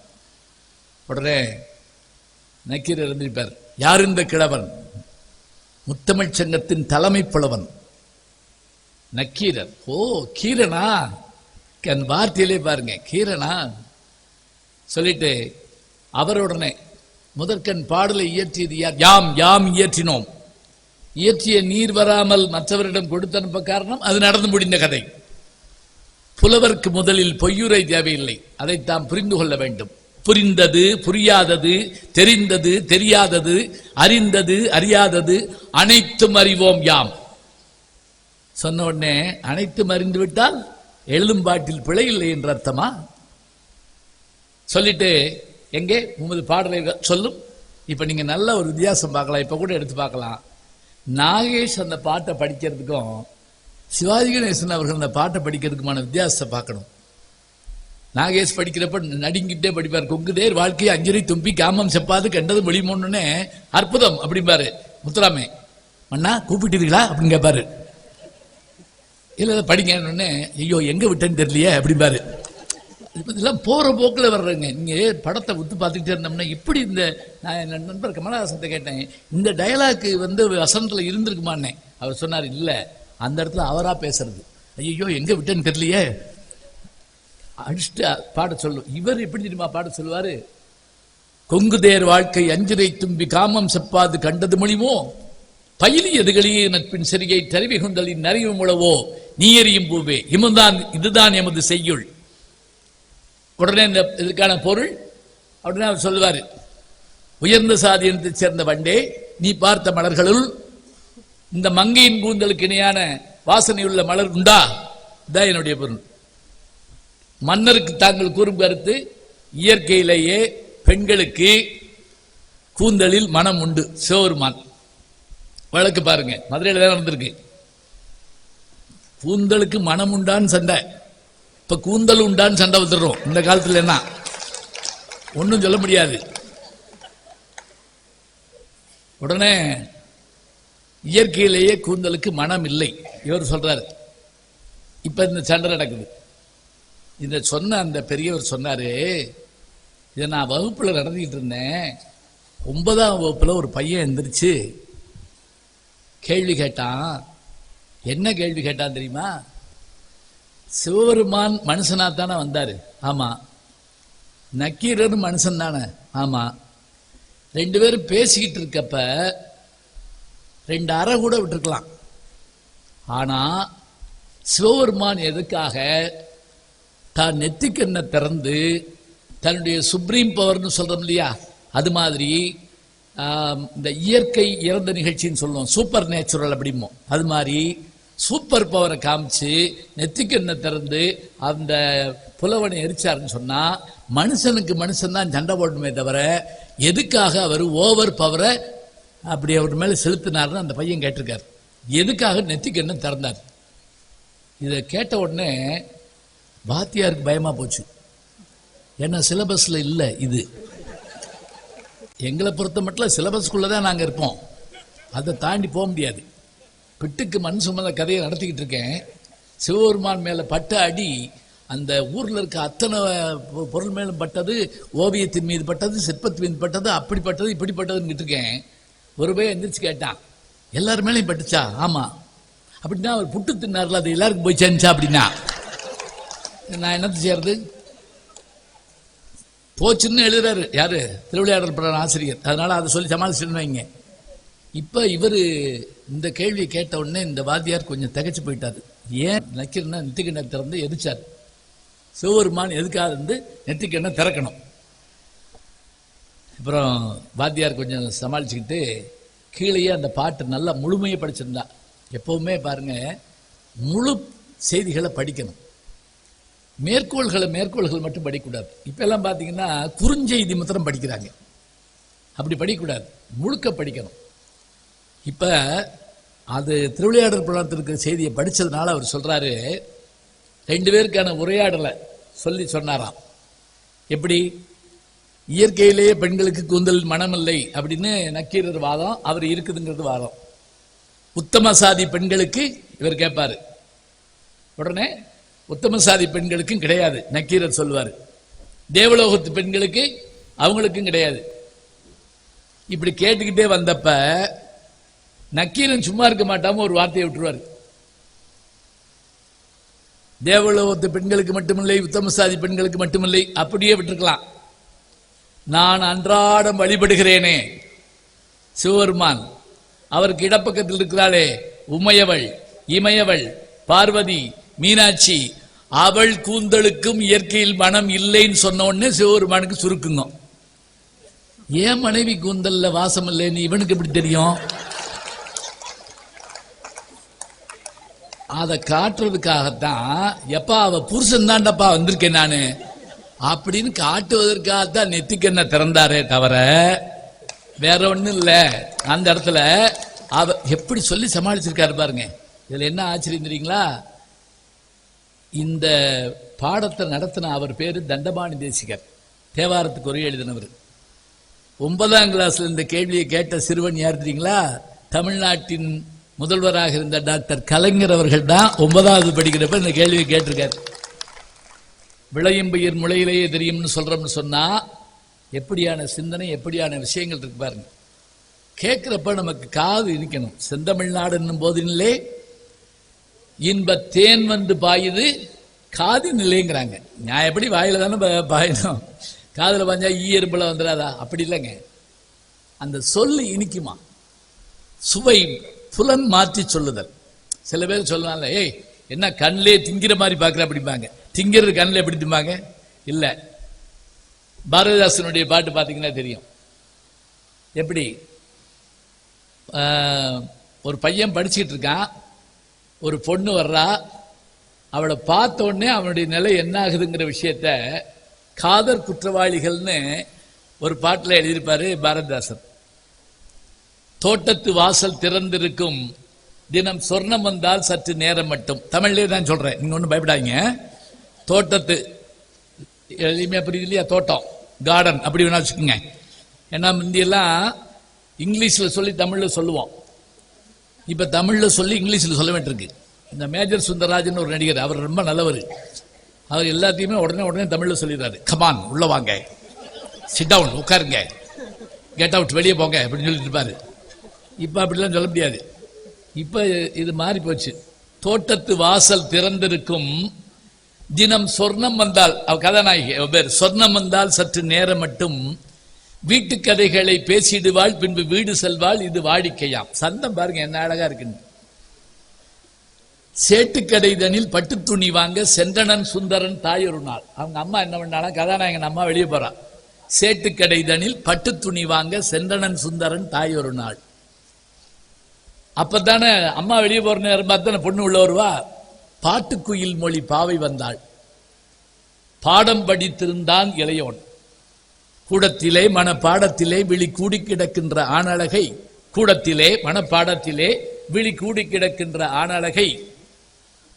உடனே நக்கீரர் இருந்திருப்பார், யார் இந்த கிழவன்? முத்தமிழ் சங்கத்தின் தலைமை புலவன் நக்கீரர். ஓ, கீரனா? அந்த வார்த்தையிலே பாருங்க, கீரனா சொல்லிட்டு அவருடனே முதற்கண் பாடலை இயற்றியது யார்? யாம் யாம் இயற்றினோம். இயற்றிய நீர் வராமல் மற்றவரிடம் கொடுத்து அனுப்ப காரணம் அது நடந்து முடிந்த கதை. புலவர்க்கு முதலில் பொய்யுரை தேவையில்லை, அதை தாம் புரிந்து கொள்ள வேண்டும். புரிந்தது புரியாதது, தெரிந்தது தெரியாதது, அறிந்தது அறியாதது அனைத்தும் அறிவோம் யாம். சொன்ன உடனே அனைத்தும் அறிந்து விட்டால் எழுதும் பாட்டில் பிழை இல்லை என்ற அர்த்தமா? சொல்லிட்டு எங்கே உமது பாடலை சொல்லும். இப்ப நீங்க நல்ல ஒரு வித்தியாசம் பார்க்கலாம். இப்ப கூட எடுத்து பார்க்கலாம். நாகேஷ் அந்த பாட்டை படிக்கிறதுக்கும் சிவாஜி கணேசன் அவர்கள் அந்த பாட்டை படிக்கிறதுக்குமான வித்தியாசத்தை பார்க்கணும். நாகேஷ் படிக்கிறப்ப நடுங்கிட்டே படிப்பார். கொங்குதேர் வாழ்க்கையை அஞ்சரை தும்பி காமம் செப்பாது கண்டது மொழிமோன்னு அற்புதம் அப்படிம்பாரு. முத்துராமே, மண்ணா கூப்பிட்டீர்களா அப்படின்னு கேட்பாரு. இல்ல படிங்க, ஐயோ எங்க விட்டேன்னு தெரியலையே அப்படிம்பாரு. இதெல்லாம் போற போக்கில் வர்றேங்க. நீங்க படத்தை உத்து பார்த்துக்கிட்டே இருந்தோம்னா இப்படி இந்த நான் என் நண்பர் கமலஹாசன் கேட்டேன், இந்த டயலாக் வசனத்துல இருந்திருக்குமான்னே. அவர் சொன்னார், இல்ல அந்த இடத்துல அவரா பேசுறது. ஐயோ எங்க விட்டேன்னு தெரியலையே அடிச்சுட்டு பாட சொல்லும். இவர் எப்படி தெரியுமா பாட சொல்லுவாரு? கொங்குதேர் வாழ்க்கை அஞ்சிரை தும்பி காமம் செப்பாது கண்டது மொழிவோ, பயிலி எதுகளியே நட்பின் சிறியை தருவி கொண்டலின் நறிவும் உழவோ, நீ எறியும் பூவே இமுதான் இதுதான் எமது செய்யுள். உடனே இந்த இதுக்கான பொருள் உடனே அவர் சொல்லுவாரு, உயர்ந்த சாதியத்தை சேர்ந்த வண்டே, நீ பார்த்த மலர்களுள் இந்த மங்கையின் கூந்தலுக்கு இணையான வாசனையுள்ள மலர் உண்டா? இதான் என்னுடைய பொருள். மன்னருக்கு தாங்கள் கூறும் கருத்து, இயற்கையிலேயே பெண்களுக்கு கூந்தலில் மனம் உண்டு. சிவபெருமான் வழக்கு பாருங்க, மதுரையில் தான் நடந்திருக்கு. கூந்தலுக்கு மனம் உண்டான்னு சண்டை. இப்ப கூந்தல் உண்டான்னு சண்டை வந்துடுறோம் இந்த காலத்துல. என்ன ஒன்னும் சொல்ல முடியாது. உடனே இயற்கையிலேயே கூந்தலுக்கு மனம் இல்லை இவர் சொல்றாரு. இப்ப இந்த சண்டை நடக்குது. இத சொன்ன அந்த பெரியவர் சொன்னாரு, இதை நான் வகுப்புல நடந்துகிட்டு இருந்தேன். 9ஆம் வகுப்புல ஒரு பையன் எந்திரிச்சு கேள்வி கேட்டான். என்ன கேள்வி கேட்டான் தெரியுமா? சிவபெருமான் மனுஷனா தானே வந்தாரு? ஆமா. நக்கீரர் மனுஷன் தானே? ஆமா. 2 பேரும் பேசிக்கிட்டு இருக்கப்ப 2 அறை கூட விட்டுருக்கலாம். ஆனா சிவபெருமான் எதுக்காக தான் நெத்திக்கண்ணை திறந்து தன்னுடைய சுப்ரீம் பவர்னு சொல்றோம் இல்லையா, அது மாதிரி இந்த இயற்கை இறந்த நிகழ்ச்சின்னு சொல்லுவோம், சூப்பர் நேச்சுரல் அப்படிமோ, அது மாதிரி சூப்பர் பவரை காமிச்சு நெத்திக்கண்ணை திறந்து அந்த புலவனை எரிச்சாருன்னு சொன்னா மனுஷனுக்கு மனுஷன் தான் சண்டை போடணுமே தவிர எதுக்காக அவர் ஓவர் பவரை அப்படி அவர் மேல செலுத்தினார்னு அந்த பையன் கேட்டிருக்காரு. எதுக்காக நெத்திக்கண்ணை திறந்தார்? இதை கேட்ட உடனே வாத்தியாருக்கு பயமா போச்சு. ஏன்னா சிலபஸ்ல இல்ல இது. எங்களை பொறுத்த மட்டும் சிலபஸ்குள்ளதான் நாங்க இருப்போம், அதை தாண்டி போக முடியாது. பிட்டுக்கு மண் சுமந்த கதையை நடத்திக்கிட்டு இருக்கேன். சிவபெருமான் மேல பட்ட அடி அந்த ஊர்ல இருக்க அத்தனை பொருள் மேலும் பட்டது, ஓவியத்தின் மீது பட்டது, சிற்பத்தின் மீது பட்டது, அப்படிப்பட்டது இப்படிப்பட்டதுன்னு இருக்கேன். ஒரு பையன் எந்திரிச்சு கேட்டான், எல்லாரு மேலையும் பட்டுச்சா? ஆமா. அப்படின்னா அவர் புட்டு தின்னார்ல, அது எல்லாருக்கும் போய் சேர்ந்துச்சா? அப்படின்னா நான் என்னத்து செய்யறது? போச்சுன்னு எழுதுறாரு யாரு? திருவிளையாடல் பட ஆசிரியர். அதனால அதை சொல்லி சமாளிச்சுன்னு வைங்க. இப்ப இவரு இந்த கேள்வியை கேட்ட உடனே இந்த வாத்தியார் கொஞ்சம் திகைச்சு போயிட்டாரு. ஏன் நக்கீரனை நெத்திக்கண்ணை திறந்து எரிச்சார்? சிவபெருமான் எதுக்காக இருந்து நெத்திக்கண்ணை திறக்கணும்? அப்புறம் வாத்தியார் கொஞ்சம் சமாளிச்சுக்கிட்டு கீழேயே அந்த பாட்டு நல்லா முழுமையை படிச்சிருந்தா. எப்பவுமே பாருங்க, முழு செய்திகளை படிக்கணும். மேற்கோள்கள் மட்டும் படிக்கக்கூடாது. இப்ப எல்லாம் பாத்தீங்கன்னா குறுஞ்செய்தி மாத்திரம் படிக்கிறாங்க. அப்படி படிக்கக்கூடாது, முழுக்க படிக்கணும். இப்ப அது திருவிளையாடல் புராணத்திற்கு செய்தியை படிச்சதுனால அவர் சொல்றாரு, 2 பேருக்கான உரையாடலை சொல்லி சொன்னாராம். எப்படி? இயற்கையிலேயே பெண்களுக்கு கூந்தல் மனம் இல்லை அப்படின்னு நக்கீரர் வாதம், அவர் இருக்குதுங்கிறது வாதம். உத்தம சாதி பெண்களுக்கு இவர் கேட்பாரு. உடனே உத்தம சாதி பெண்களுக்கும் கிடையாது நக்கீரர் சொல்லுவார். தேவலோகத்து பெண்களுக்கு அவங்களுக்கும் கிடையாது. இப்படி கேட்டுக்கிட்டே வந்தப்ப நக்கீரன் சும்மா இருக்க மாட்டாம ஒரு வார்த்தையை விட்டுருவாரு. தேவலோகத்து பெண்களுக்கு மட்டுமில்லை, உத்தம சாதி பெண்களுக்கு மட்டுமில்லை, அப்படியே விட்டுருக்கலாம். நான் அன்றாடம் வழிபடுகிறேனே சிவபெருமான், அவருக்கு இடப்பக்கத்தில் இருக்கிறாளே உமையவள், இமயவள், பார்வதி, மீனாட்சி, அவள் கூந்தலுக்கும் இயற்கையில் மனம் இல்லைன்னு சொன்ன உடனே சிவபெருமானுக்கு சுருக்குங்க. ஏன் மனைவி கூந்தல்ல வாசம் இல்லைன்னு இவனுக்கு எப்படி தெரியும்? அதை காட்டுறதுக்காகத்தான், எப்பா அவ புருஷன் தான்டப்பா வந்திருக்கேன் நானு அப்படின்னு காட்டுவதற்காகத்தான் நெத்திக்கண்ண திறந்தாரே தவிர வேற ஒண்ணும் இல்ல. அந்த இடத்துல அவ எப்படி சொல்லி சமாளிச்சிருக்காரு பாருங்க. இதுல என்ன ஆச்சரியம் தெரியுங்களா? இந்த பாடத்தை நடத்தின அவர் பேரு தண்டபாணி தேசிகர், தேவாரத்துக்கு உரை எழுதினவர். 9ஆம் கிளாஸ்ல இந்த கேள்வியை கேட்ட சிறுவன் யார் தெரியுங்களா? தமிழ்நாட்டின் முதல்வராக இருந்த டாக்டர் கலைஞர் அவர்கள் தான் 9வது படிக்கிறப்ப இந்த கேள்வியை கேட்டிருக்காரு. விளையும் பயிர் முளையிலேயே தெரியும்னு சொல்றோம்னு சொன்னா எப்படியான சிந்தனை, எப்படியான விஷயங்கள் இருக்கு பாருங்க. கேட்கிறப்ப நமக்கு காது இனிக்கணும். செந்தமிழ்நாடு என்னும் போதினிலே இன்ப தேன் வந்து பாயுது காது நிலைங்கிறாங்க. நான் எப்படி வாயில தானே பாயணும், காதுல பாஞ்சா எறும்புல வந்துடாதா? அப்படி இல்லைங்க. அந்த சொல்லு இனிக்குமா, சுவை புலன் மாற்றி சொல்லுதல். சில பேர் சொல்லுவாங்க, ஏய் என்ன கண்ணிலே திங்கிற மாதிரி பாக்குற அப்படிம்பாங்க. திங்கிறது கண்ணில் எப்படி திம்பாங்க? இல்ல, பாரதிதாசனுடைய பாட்டு பாத்தீங்கன்னா தெரியும். எப்படி ஒரு பையன் படிச்சுட்டு இருக்கான், ஒரு பொண்ணு வர்றா, அவளை பார்த்த உடனே அவனுடைய நிலை என்ன ஆகுதுங்கிற விஷயத்த காதல் குற்றவாளிகள்னு ஒரு பாட்டில் எழுதியிருப்பாரு பாரதிதாசன். தோட்டத்து வாசல் திறந்திருக்கும் தினம் சொர்ணம் வந்தால் சற்று நேரம் மட்டும். தமிழ்லேயே தான் சொல்றேன், நீங்க ஒன்றும் பயப்படாதீங்க. தோட்டத்து எளிமையா புரியுது இல்லையா? தோட்டம், கார்டன் அப்படி வேணா வச்சுக்கோங்க. ஏன்னா முந்தியெல்லாம் இங்கிலீஷ்ல சொல்லி தமிழ்ல சொல்லுவோம், இப்ப தமிழ்ல சொல்லி இங்கிலீஷ்ல சொல்ல வேண்டியிருக்கு. இந்த மேஜர் சுந்தரராஜன் ஒரு நடிகர், அவர் ரொம்ப நல்லவர். அவர் எல்லாத்தையுமே உடனே தமிழ்ல சொல்லிடுறாரு. கமான் உள்ள வாங்க, சிட் டவுன் உட்காருங்க, கெட் அவுட் வெளியே போங்க அப்படின்னு சொல்லிட்டு இருப்பாரு. இப்ப அப்படிலாம் சொல்ல முடியாது. இப்ப இது மாறி போச்சு. தோட்டத்து வாசல் திறந்திருக்கும் தினம் சொர்ணம் வந்தால், அவ கதாநாயகி பேர், சொர்ணம் வந்தால் சற்று நேரம் மட்டும் வீட்டு கதைகளை பேசிடுவாள், பின்பு வீடு செல்வாள், இது வாடிக்கையாம். சந்தம் பாருங்க என்ன அழகா இருக்குன்னு. சேட்டுக்கடை தனில் பட்டு துணி வாங்க சென்றனன் சுந்தரன் தாய் ஒரு நாள். அவங்க அம்மா என்ன பண்ணாலும், கதாநாயகன் அம்மா வெளியே போறான். சேட்டுக்கடை தனில் பட்டு துணி வாங்க சென்றனன் சுந்தரன் தாய் ஒரு நாள். அப்பதானே அம்மா வெளியே போற நேரம் பார்த்தானே பொண்ணு உள்ள வருவா. பாட்டுக்குயில் மொழி பாவை வந்தாள், பாடம் படித்திருந்தான் இளையோன். கூடத்திலே மனப்பாடத்திலே விழி கூடி கிடக்கின்ற ஆணழகை, கூடத்திலே மனப்பாடத்திலே விழி கூடி கிடக்கின்ற ஆணழகை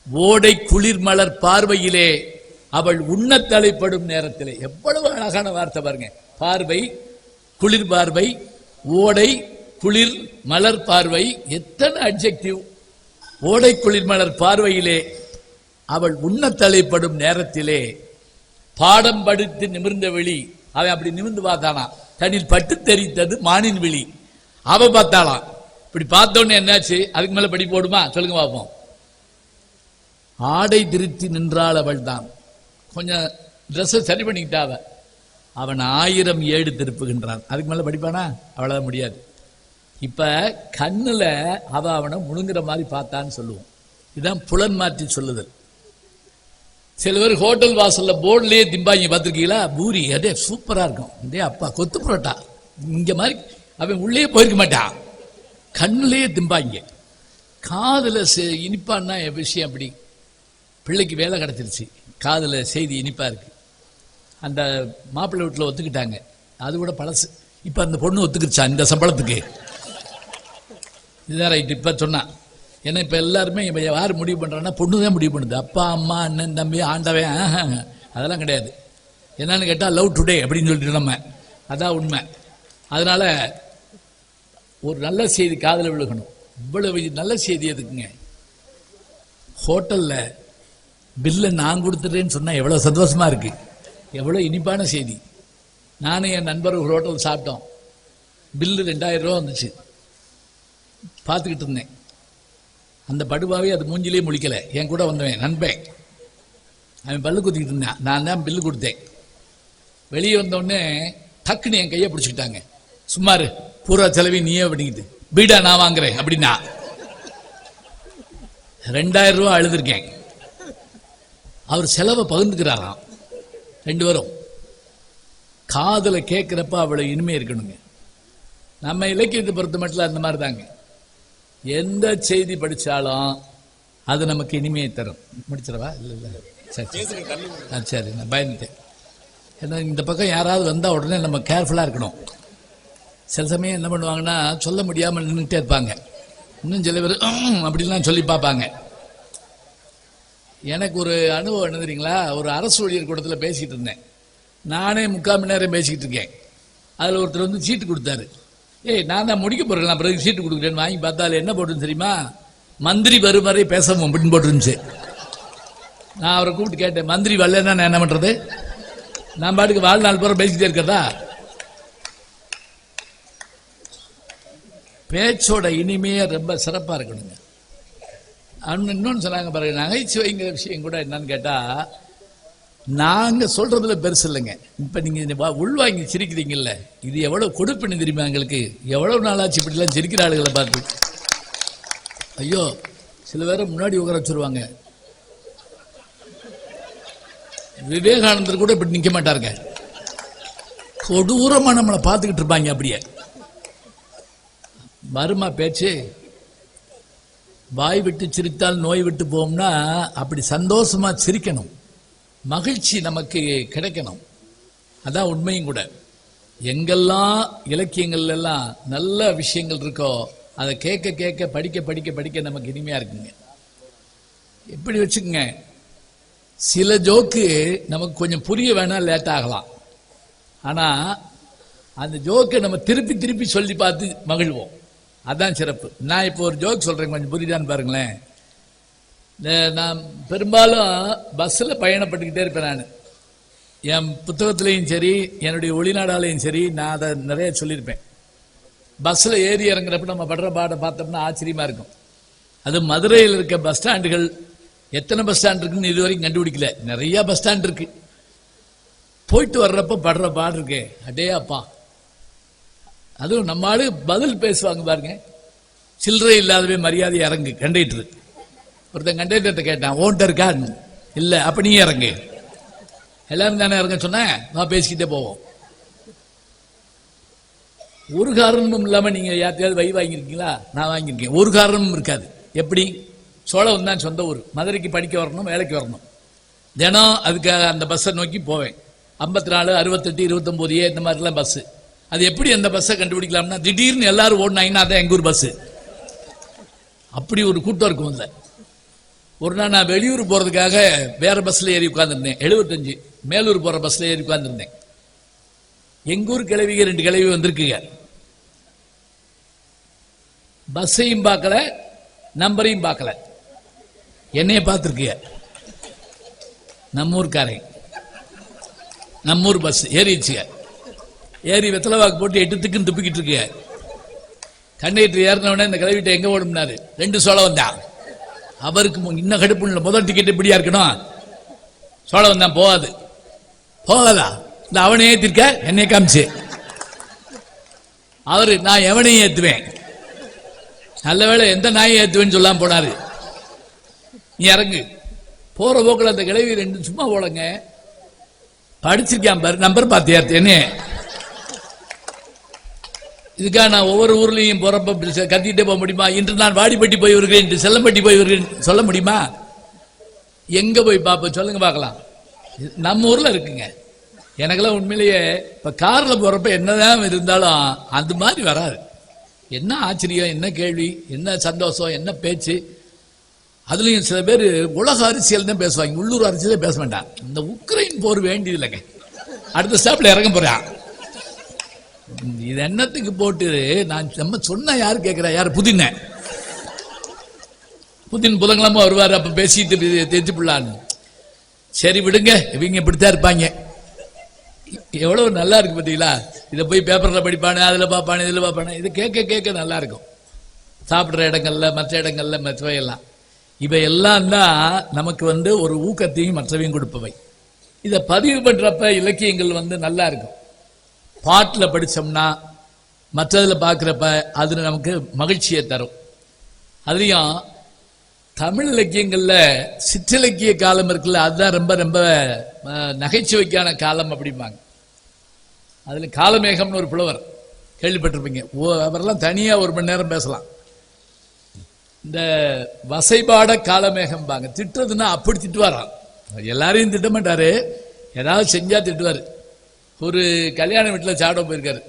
ஓடை குளிர் மலர் பார்வையிலே அவள் உண்ண தலைப்படும் நேரத்திலே. எவ்வளவு அழகான வார்த்தை பாருங்க. பார்வை, குளிர் பார்வை, ஓடை குளிர் மலர் பார்வை, எத்தனை அட்ஜெக்டிவ். ஓடை குளிர் மலர் பார்வையிலே அவள் உண்ண தலைப்படும் நேரத்திலே பாடம் படித்து நிமிர்ந்த விழி. அவன் அப்படி நிமிர்ந்து பார்த்தானா, தனில் பட்டு தெரித்தது மானின் விழி. அவ பார்த்தாளாம். இப்படி பார்த்தோன்னு என்னாச்சு? அதுக்கு மேல படி போடுமா சொல்லுங்க பார்ப்போம். ஆடை திருத்தி நின்றாள் அவள் தான். கொஞ்சம் ட்ரெஸ் சரி பண்ணிக்கிட்டாவ. அவன் 1000 ஏடு திருப்புகின்றான். அதுக்கு மேல படிப்பானா? அவ்வளவுதான் முடியாது. இப்ப கண்ணுல அவனை முழுங்குற மாதிரி பார்த்தான்னு சொல்லுவோம். இதுதான் புலன் மாற்றி சொல்லுதல். சில பேர் ஹோட்டல் வாசல்ல போர்ட்லயே திம்பாங்க, பார்த்திருக்கீங்களா? பூரி அதே சூப்பரா இருக்கும், இதே அப்பா கொத்து புரோட்டா இங்க மாதிரி. அவன் உள்ளே போயிருக்க மாட்டான், கண்ணுலயே திம்பாங்க. காதுல இனிப்பான்னா விஷயம் அப்படி. பிள்ளைக்கு வேலை கிடைச்சிருச்சு, காதுல செய்தி இனிப்பா இருக்கு. அந்த மாப்பிள்ளை வீட்டுல ஒத்துக்கிட்டாங்க, அது கூட பழசு. இப்ப அந்த பொண்ணு ஒத்துக்கிடுச்சா இந்த சம்பளத்துக்கு. இதுதான் ரைட். இப்ப சொன்னா ஏன்னா இப்ப எல்லாருமே இப்ப யார் முடிவு பண்றாங்கன்னா பொண்ணுதான் முடிவு பண்ணுது. அப்பா அம்மா அண்ணன் தம்பி ஆண்டவன் அதெல்லாம் கிடையாது. என்னன்னு கேட்டா லவ் டுடே அப்படின்னு சொல்லிட்டு நம்ம, அதான் உண்மை. அதனால ஒரு நல்ல செய்தி காதுல விழுகணும். இவ்வளவு நல்ல செய்தி எதுக்குங்க? ஹோட்டல்ல பில்ல நான் கொடுத்துட்டேன்னு சொன்னா எவ்வளவு சந்தோஷமா இருக்கு, எவ்வளவு இனிப்பான செய்தி. நானும் என் நண்பர் ஒரு ஹோட்டல் சாப்பிட்டோம், பில்லு 2000 ரூபா வந்துச்சு. பார்த்துக்கிட்டு இருந்தேன். அந்த படுபாவே அது மூஞ்சிலே முழிக்கல. என் கூட வந்தவன் நண்பன், அவன் பல்லு குத்திக்கிட்டு இருந்தான். நான் தான் பில்லு கொடுத்தேன். வெளியே வந்தோடனே டக்குன்னு என் கையை பிடிச்சிக்கிட்டாங்க. சும்மாரு, பூரா செலவி நீயே பண்ணிக்கிட்டு பீடா நான் வாங்குறேன் அப்படின்னா 2000 ரூபா அழுதுருக்கேன். அவர் செலவை பகிர்ந்துக்கிறாராம். 2 பேரும் காதல கேட்கிறப்ப அவ்வளவு இனிமே இருக்கணுங்க. நம்ம இலக்கியத்தை பொறுத்த மட்டும் அந்த மாதிரி தாங்க. எந்த செய்தி படிச்சாலும் அது நமக்கு இனிமையை தரும். முடிச்சிடவா? இல்ல சரி சரி, நான் பயந்துட்டேன். ஏன்னா இந்த பக்கம் யாராவது வந்தா உடனே நம்ம கேர்ஃபுல்லா இருக்கணும். சில சமயம் என்ன பண்ணுவாங்கன்னா சொல்ல முடியாமல் நின்றுட்டே இருப்பாங்க. இன்னும் சில பேர் அப்படின்லாம் சொல்லி பார்ப்பாங்க. எனக்கு ஒரு அனுபவம் என்ன தெரியுங்களா? ஒரு அரசு ஊழியர் கூடத்தில் பேசிக்கிட்டு இருந்தேன். நானே 3/4 மணி நேரம் பேசிக்கிட்டு இருக்கேன். அதில் ஒருத்தர் வந்து சீட்டு கொடுத்தாரு. நான் தான் முடிக்க போறேன், நான் பிறகு சீட்டு கொடுக்குறேன்னு வாங்கி பார்த்தாலும் என்ன போட்டுன்னு தெரியுமா? மந்திரி வரும் வரை பேசவும் அப்படின்னு போட்டுருந்துச்சு. நான் அவரை கூப்பிட்டு கேட்டேன், மந்திரி வரலன்னா நான் என்ன பண்றது? நான் பாட்டுக்கு வாழ்நாள் பூரா பேசிக்கிட்டே இருக்கிறதா? பேச்சோட இனிமையே ரொம்ப சிறப்பா இருக்கணுங்க. இன்னொன்னு சொன்னாங்க பாருங்க, நகைச்சுவைங்கிற விஷயம் கூட என்னன்னு கேட்டா, நாங்க சொல்றதுல பெருசு இல்லைங்க. இப்ப நீங்க உள்வாங்கி சிரிக்கிறீங்கல்ல, இது எவ்வளவு கொடுப்புன்னு தெரியுமா? எங்களுக்கு எவ்வளவு நாளாச்சு இப்படிலாம் சிரிக்கிற ஆளுகளை பார்த்து. ஐயோ, சில பேரை முன்னாடி உட்கார வச்சிருவாங்க. விவேகானந்தர் கூட இப்படி நிக்க மாட்டாருங்க. கொடூரமா நம்மளை பார்த்துக்கிட்டு இருப்பாங்க. அப்படியே வருமா பேச்சு? வாய் விட்டு சிரித்தால் நோய் விட்டு போகும்னா அப்படி சந்தோஷமா சிரிக்கணும். மகிழ்ச்சி நமக்கு கிடைக்கணும். அதான் உண்மையும் கூட. எங்கெல்லாம் இலக்கியங்கள் எல்லாம் நல்ல விஷயங்கள் இருக்கோ அதை கேட்க கேட்க படிக்க படிக்க படிக்க நமக்கு இனிமையா இருக்குங்க. எப்படி வச்சுக்கோங்க, சில ஜோக்கு நமக்கு கொஞ்சம் புரிய வேணா லேட் ஆகலாம். ஆனா அந்த ஜோக்கை நம்ம திருப்பி திருப்பி சொல்லி பார்த்து மகிழ்வோம். அதான் சிறப்பு. நான் இப்போ ஒரு ஜோக் சொல்றேன், கொஞ்சம் புரியுதான்னு பாருங்களேன். நான் பெரும்பாலும் பஸ்ல பயணப்பட்டுக்கிட்டே இருப்பேன். நான் என் புத்தகத்திலையும் சரி என்னுடைய ஒளிநாடாலையும் சரி நான் அதை நிறைய சொல்லியிருப்பேன். பஸ்ல ஏறி இறங்குறப்ப நம்ம படுற பாட பார்த்தோம்னா ஆச்சரியமா இருக்கும். அது மதுரையில் இருக்க பஸ் ஸ்டாண்டுகள் எத்தனை பஸ் ஸ்டாண்ட் இருக்குன்னு இது வரைக்கும் கண்டுபிடிக்கல. நிறைய பஸ் ஸ்டாண்ட் இருக்கு. போயிட்டு வர்றப்ப படுற பாடு இருக்கே, அடே அப்பா. அதுவும் நம்ம ஆளு பதில் பேசுவாங்க பாருங்க. சில்லறை இல்லாதவே மரியாதை இறங்கு கண்டக்டர். ஒருத்தன் கண்டக்டர்கிட்ட கேட்டான், ஓன்ட்ட இருக்கா? இல்ல. அப்ப நீ இறங்கு. எல்லாரும் தானே இறங்க சொன்னேன், நான் பேசிக்கிட்டே போவோம். ஒரு காரணமும் இல்லாம நீங்க யார்த்தையாவது வை வாங்கியிருக்கீங்களா? நான் வாங்கியிருக்கேன். ஒரு காரணமும் இருக்காது. எப்படி? சோழவன் தான் சொந்த ஊர். மதுரைக்கு படிக்க வரணும், வேலைக்கு வரணும். தினம் அதுக்காக அந்த பஸ்ஸை நோக்கி போவேன். 54, 68, 29 இந்த மாதிரிலாம் பஸ். அது எப்படி அந்த பஸ்ஸை கண்டுபிடிக்கலாம்னா, திடீர்னு எல்லாரும் ஓடினாங்கன்னா அதான் எங்க ஊர் பஸ். அப்படி ஒரு கூட்டம் இருக்கும். இல்லை, ஒரு நாள் நான் வெளியூர் போறதுக்காக வேற பஸ்ல ஏறி உட்கார்ந்துருந்தேன். 75 மேலூர் போற பஸ்ல ஏறி உட்கார்ந்துருந்தேன். எங்க ஊர் கிழவிக 2 கிழவி வந்திருக்குங்க. பஸ்ஸையும் பார்க்கல, நம்பரையும் பார்க்கல, என்னைய பார்த்துருக்குங்க. நம்மூர்காரன், நம்மூர் பஸ் ஏறிச்சுங்க. ஏறி வெத்தலைவாக்கு போட்டு 8 திக்குன்னு துப்பிக்கிட்டு இருக்கு. கண்டக்டர் ஏறினவனே இந்த கிளவிட்ட எங்க ஓடும்னாரு. 2 சோழவன் தான். அவருக்கு இன்னும் கடுப்பு இல்லை. முதல் டிக்கெட் இப்படியா இருக்கணும், சோழவன் தான். போகாது. போகாதா? இந்த அவனை ஏத்திருக்க, என்னைய காமிச்சு. அவரு நான் எவனையும் ஏத்துவேன். நல்ல வேளை எந்த நாயை ஏத்துவேன்னு சொல்லாம போனாரு. நீ இறங்கு. போற போக்குல அந்த கிளவி 2 சும்மா போலங்க படிச்சிருக்கான் பாரு, நம்பர் பார்த்து ஏத்தேன்னு. இதுக்காக நான் ஒவ்வொரு ஊர்லயும் போறப்ப கத்திட்டே போக முடியுமா? இன்று நான் வாடிப்பட்டி போய் வருகிறேன், செல்லம்பட்டி போய் வருகிறேன் சொல்ல முடியுமா? எங்க போய் பாப்ப சொல்லுங்க பார்க்கலாம். நம்ம ஊர்ல இருக்குங்க. எனக்கெல்லாம் உண்மையிலேயே இப்ப கார்ல போறப்ப என்னதான் இருந்தாலும் அந்த மாதிரி வராது. என்ன ஆச்சரியம், என்ன கேள்வி, என்ன சந்தோஷம், என்ன பேச்சு. அதுலயும் சில பேர் உலக அரசியல் தான் பேசுவாங்க, உள்ளூர் அரசியலே பேச வேண்டாம். இந்த உக்ரைன் போர் வேண்டியது இல்லைங்க, அடுத்த ஸ்டாப்ல இறங்க போறான். இது என்னத்துக்கு போட்டு நான் நம்ம சொன்ன யாரு கேட்கிறா? யாரு? புதின். புதின் புதன்கிழமை வருவாரு, அப்ப பேசிட்டு தேச்சு பிள்ளான்னு. சரி விடுங்க, இவங்க இப்படித்தான் இருப்பாங்க. எவ்வளவு நல்லா இருக்கு பார்த்தீங்களா? இதை போய் பேப்பர்ல படிப்பானு, அதுல பாப்பானு, இதுல பாப்பானு. இது கேட்க கேட்க நல்லா இருக்கும். சாப்பிட்ற இடங்கள்ல மற்ற இடங்கள்ல மற்றவையெல்லாம் இவையெல்லாம் தான் நமக்கு ஒரு ஊக்கத்தையும் மற்றவையும் கொடுப்பவை. இதை பதிவு பண்றப்ப இலக்கியங்கள் நல்லா இருக்கும். பாட்டில் படித்தோம்னா மற்றதில் பார்க்குறப்ப அது நமக்கு மகிழ்ச்சியை தரும். அதுலேயும் தமிழ் இலக்கியங்கள்ல சிற்றிலக்கிய காலம் இருக்குல்ல, அதுதான் ரொம்ப ரொம்ப நகைச்சுவைக்கான காலம் அப்படிம்பாங்க. அதுல காலமேகம்னு ஒரு புலவர் கேள்விப்பட்டிருப்பீங்க. அவரெல்லாம் தனியா 1 மணி நேரம் பேசலாம். இந்த வசைபாட காலமேகம்பாங்க. திட்டுறதுன்னா அப்படி திட்டுவாராம். எல்லாரையும் திட்ட மாட்டாரு, ஏதாவது செஞ்சா திட்டுவாரு. ஒரு கல்யாண வீட்டில் சாப்பிட போயிருக்காரு.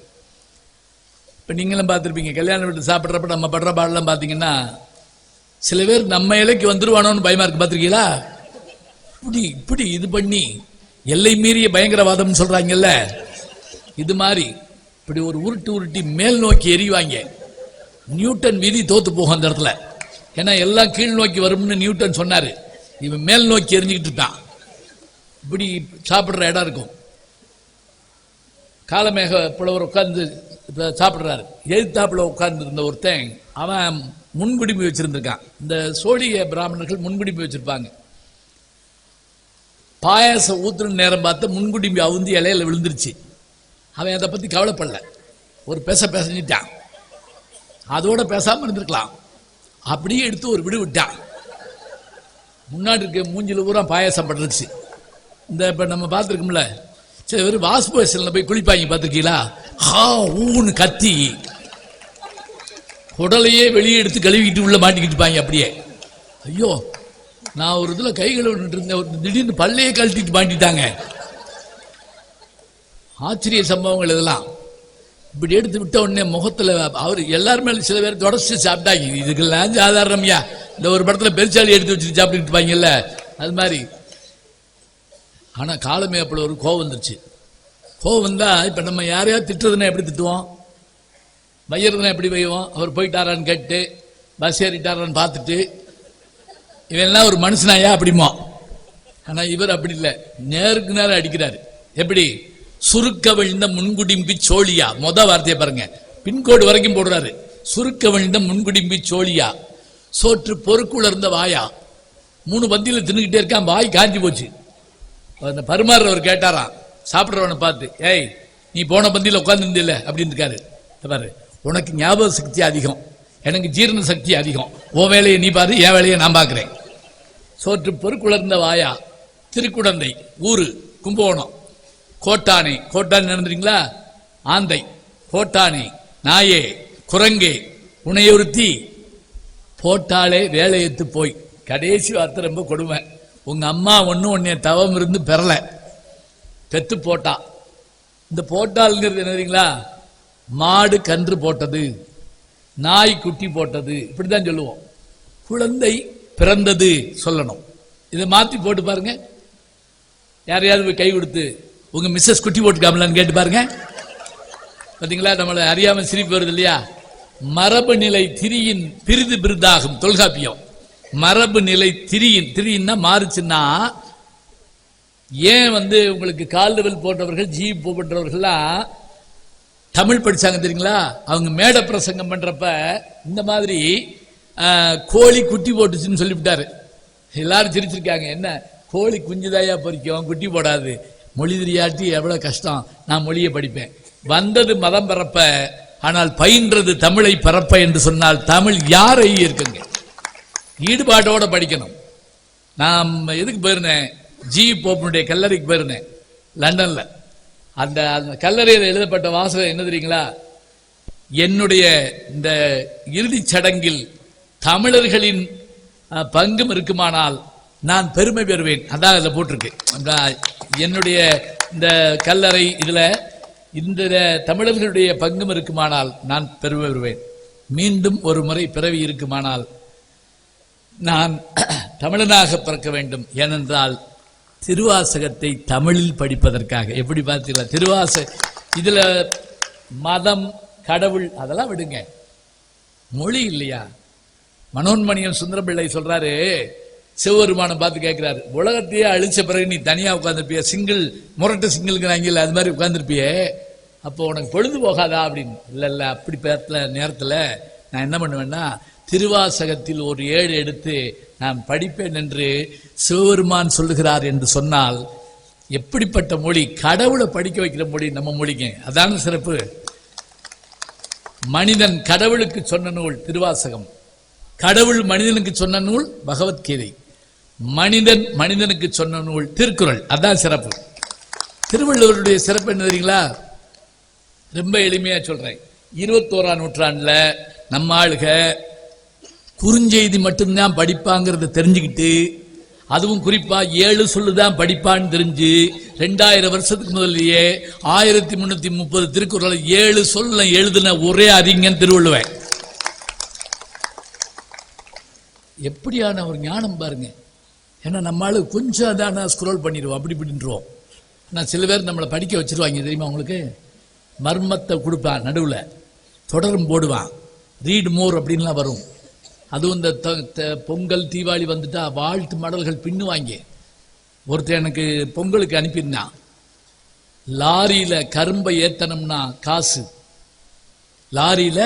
இப்ப நீங்களும் பார்த்துருப்பீங்க, கல்யாண வீட்டில் சாப்பிட்றப்ப நம்ம படுற பாடெல்லாம் பார்த்தீங்கன்னா சில பேர் நம்ம இலைக்கு வந்துருவானோன்னு பயமா இருக்கு. பார்த்துருக்கீங்களா? இப்படி இப்படி இது பண்ணி எல்லை மீறிய பயங்கரவாதம் சொல்றாங்கல்ல, இது மாதிரி இப்படி ஒரு உருட்டி மேல் நோக்கி எறிவாங்க. நியூட்டன் விதி தோத்து போகும் அந்த இடத்துல. ஏன்னா எல்லாம் கீழ் நோக்கி வரும்னு நியூட்டன் சொன்னாரு. இவன் மேல் நோக்கி எரிஞ்சுக்கிட்டு இருக்கான். இப்படி சாப்பிடுற இடம் இருக்கும். காலமேக புலவர் உட்கார்ந்து சாப்பிடுறாரு. எதிர்த்தாப்புல உட்கார்ந்து இருந்த ஒருத்தன் அவன் முன்குடிமை வச்சிருந்திருக்கான். இந்த சோழிய பிராமணர்கள் முன்குடிமை வச்சிருப்பாங்க. பாயாசம் ஊத்துற நேரம் பார்த்து முன்குடிமை அவுந்தி இலையில விழுந்துருச்சு. அவன் அதை பத்தி கவலைப்படல. ஒரு பேசிட்டான். அதோட பேசாம இருந்திருக்கலாம். அப்படியே எடுத்து ஒரு விடு விட்டான். முன்னாடி இருக்க மூஞ்சில பூரா பாயாசம் பட்டுருச்சு. இந்த இப்ப நம்ம பார்த்துருக்கோம்ல, சரி ஒரு வாஷ் பேஷன்ல போய் குளிப்பாங்க பார்த்துருக்கீங்களா? ஹா ஊன்னு கத்தி உடலையே வெளியே எடுத்து கழுவிக்கிட்டு உள்ள மாட்டிக்கிட்டு அப்படியே. ஐயோ, நான் ஒரு இதுல கை கழுவிட்டு இருந்தேன், திடீர்னு பல்லையே கழட்டிட்டு மாட்டிட்டாங்க. ஆச்சரிய சம்பவங்கள் இதெல்லாம். இப்படி எடுத்து விட்ட உடனே முகத்துல அவர் எல்லாருமே சில பேர் தொடர்ச்சி சாப்பிட்டாங்க. இதுக்கெல்லாம் சாதாரணம்யா. இந்த ஒரு படத்துல பெருச்சாலி எடுத்து வச்சுட்டு சாப்பிட்டு இருப்பாங்கல்ல, அது மாதிரி. ஆனா காலமே அப்படி ஒரு கோவம் வந்துருச்சு. கோவம் வந்தா இப்ப நம்ம யாரையாவது திட்டுறதுன்னா எப்படி திட்டுவோம்? வையறதுனா எப்படி வைவோம்? அவர் போயிட்டாரான்னு கேட்டு பஸ் ஏறிட்டாரான்னு பார்த்துட்டு இவெல்லாம் ஒரு மனுஷனாயா அப்படிமோ. ஆனா இவர் அப்படி இல்லை, நேருக்கு நேரம் அடிக்கிறாரு. எப்படி? சுருக்க விழுந்த முன்குடிம்பி சோழியா. வார்த்தையை பாருங்க, பின்கோடு வரைக்கும் போடுறாரு. சுருக்க விழுந்த முன்குடிம்பி சோழியா, சோற்று பொறுக்குளர்ந்த வாயா. 3 பந்தியில தின்னுகிட்டே இருக்கான், வாய் காஞ்சி போச்சு. அந்த பரிமாறுறவர் கேட்டாராம் சாப்பிடுறவனை பார்த்து, ஏய் நீ போன பந்தியில உட்கார்ந்து இருந்தில்ல அப்படின்னு இருக்காரு. பாரு, உனக்கு ஞாபக சக்தி அதிகம், எனக்கு ஜீரண சக்தி அதிகம். உன் வேலையை நீ பாரு, என் வேலையை நான் பார்க்கிறேன். சோற்று பொறுக்குளர்ந்த வாயா. திருக்குடந்தை ஊரு கும்பகோணம். கோட்டானை, கோட்டானை நடந்துறீங்களா? ஆந்தை, கோட்டானை, நாயே, குரங்கே, உனையொருத்தி போட்டாலே வேலையத்து போய். கடைசி வார்த்தை ரொம்ப கொடுமை. உங்க அம்மா ஒன்னும் உன்னைய தவம் இருந்து பெறல, பெத்து போட்டா. இந்த போட்டாள்ங்கிறது என்னதுங்களா? மாடு கன்று போட்டது, நாய் குட்டி போட்டது, இப்படிதான் சொல்லுவோம். குழந்தை பிறந்தது சொல்லணும். இதை மாத்தி போட்டு பாருங்க. யாரையாவது கை கொடுத்து உங்க மிஸ்ஸஸ் குட்டி போட்டுக்காமலான்னு கேட்டு பாருங்க. பாத்தீங்களா? நம்மளை அறியாம சிரிப்பு வருது இல்லையா? மரபு நிலை திரியின் பிரிது பிரிதாகும் தொல்காப்பியம். மரபு நிலை திரியின், திரியின்னா மாறுச்சுன்னா, ஏன் உங்களுக்கு கால்டுவெல் போன்றவர்கள், ஜி போன்றவர்கள்லாம் தமிழ் படிச்சாங்க தெரியுங்களா? அவங்க மேட பிரசங்கம் பண்றப்ப இந்த மாதிரி கோழி குட்டி போட்டுச்சுன்னு சொல்லிவிட்டாரு. எல்லாரும் சிரிச்சிருக்காங்க. என்ன கோழி குஞ்சுதாயா பொறிக்கும், குட்டி போடாது. மொழி தெரியாட்டி எவ்வளவு கஷ்டம். நான் மொழியை படிப்பேன். வந்தது மதம் பரப்ப, ஆனால் பயின்றது தமிழை பரப்ப என்று சொன்னால் தமிழ் யாரை இருக்குங்க? ஈடுபாட்டோட படிக்கணும். நான் எதுக்கு போயிருந்தேன்? ஜி போப்பனுடைய கல்லறைக்கு போயிருந்தேன் லண்டன்ல. அந்த கல்லறையில் எழுதப்பட்ட வாசகம் என்ன தெரியுங்களா? என்னுடைய இந்த இறுதிச் சடங்கில் தமிழர்களின் பங்கும் இருக்குமானால் நான் பெருமை பெறுவேன். அதான் அதில் போட்டிருக்கு. என்னுடைய இந்த கல்லறை இதுல இந்த தமிழர்களுடைய பங்கும் இருக்குமானால் நான் பெருமை பெறுவேன். மீண்டும் ஒரு முறை பிறவி இருக்குமானால் நான் தமிழனாக பிறக்க வேண்டும். ஏனென்றால் திருவாசகத்தை தமிழில் படிப்பதற்காக. எப்படி பார்த்தீங்களா? இதுல மதம், கடவுள் அதெல்லாம் விடுங்க, மொழி இல்லையா? மனோன்மணியன் சுந்தரபிள்ளை சொல்றாரு, சிவபெருமானை பார்த்து கேட்கிறாரு, உலகத்தையே அழிச்ச பிறகு நீ தனியா உட்கார்ந்துருப்பிய, சிங்கிள் முரட்டு சிங்கிள்ங்கிறாங்க, அது மாதிரி உட்கார்ந்துருப்பிய, அப்போ உனக்கு பொழுது போகாதா அப்படின்னு. இல்ல இல்ல, அப்படி நேரத்துல நான் என்ன பண்ணுவேன்னா திருவாசகத்தில் ஒரு 7 எடுத்து நான் படிப்பேன் என்று சிவபெருமான் சொல்லுகிறார் என்று சொன்னால் எப்படிப்பட்ட மொழி, கடவுளை படிக்க வைக்கிற மொழி நம்ம மொழிங்க. அதான சிறப்பு. மனிதன் கடவுளுக்கு சொன்ன நூல் திருவாசகம், கடவுள் மனிதனுக்கு சொன்ன நூல் பகவத்கீதை, மனிதன் மனிதனுக்கு சொன்ன நூல் திருக்குறள். அதான் சிறப்பு. திருவள்ளுவருடைய சிறப்பு என்ன தெரியுங்களா? ரொம்ப எளிமையா சொல்றேன். 21ஆம் நூற்றாண்டுல நம்ம ஆளுக குறுஞ்செய்தி மட்டும்தான் படிப்பாங்கிறத தெரிஞ்சுக்கிட்டு, அதுவும் குறிப்பா 7 சொல்லுதான் படிப்பான்னு தெரிஞ்சு 2000 வருஷத்துக்கு முதல்லயே 1330 திருக்குறள் 7 சொல்ல எழுதின ஒரே அறிஞன் திருவள்ளுவன். எப்படியான ஒரு ஞானம் பாருங்க. ஏன்னா நம்மளால கொஞ்சம் அதான ஸ்க்ரோல் பண்ணிடுவோம், அப்படி இப்படின்றோம். நான் சில பேர் நம்மளை படிக்க வச்சிருவாங்க தெரியுமா உங்களுக்கு? மர்மத்தை கொடுப்பான், நடுவில் தொடரும் போடுவான், ரீட் மோர் அப்படின்லாம் வரும். அதுவும் இந்த பொங்கல் தீபாவளி வந்துட்டா வாழ்த்து மடல்கள் பின்னுவாங்க. ஒருத்தர் எனக்கு பொங்கலுக்கு அனுப்பியிருந்தான், லாரியில கரும்பை ஏத்தனம்னா காசு, லாரியில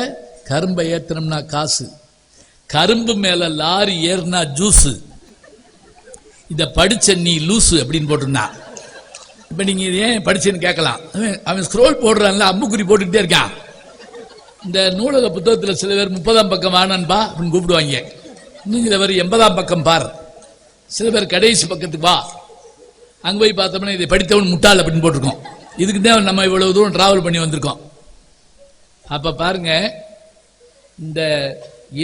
கரும்பை ஏத்தனம்னா காசு, கரும்பு மேல லாரி ஏறினா ஜூஸ், இத படிச்ச நீ லூசு அப்படின்னு போட்டிருந்தான். இப்ப நீங்க ஏன் படிச்சேன்னு கேட்கலாம். அவன் ஸ்க்ரோல் போடுறான்ல, அம்புக்குறி போட்டுக்கிட்டே இருக்கான். இந்த நூலக புத்தகத்தில் சில பேர் 30ஆம் பக்கம் வானன்பா அப்படின்னு கூப்பிடுவாங்க, இன்னும் சில பேர் 80ஆம் பக்கம் பார், சில பேர் கடைசி பக்கத்துக்கு வா. அங்க போய் பார்த்தோம்னா இதை படித்தவன் முட்டாள் அப்படின்னு போட்டிருக்கோம். இதுக்கு தான் நம்ம இவ்வளவு தூரம் டிராவல் பண்ணி வந்திருக்கோம். அப்ப பாருங்க, இந்த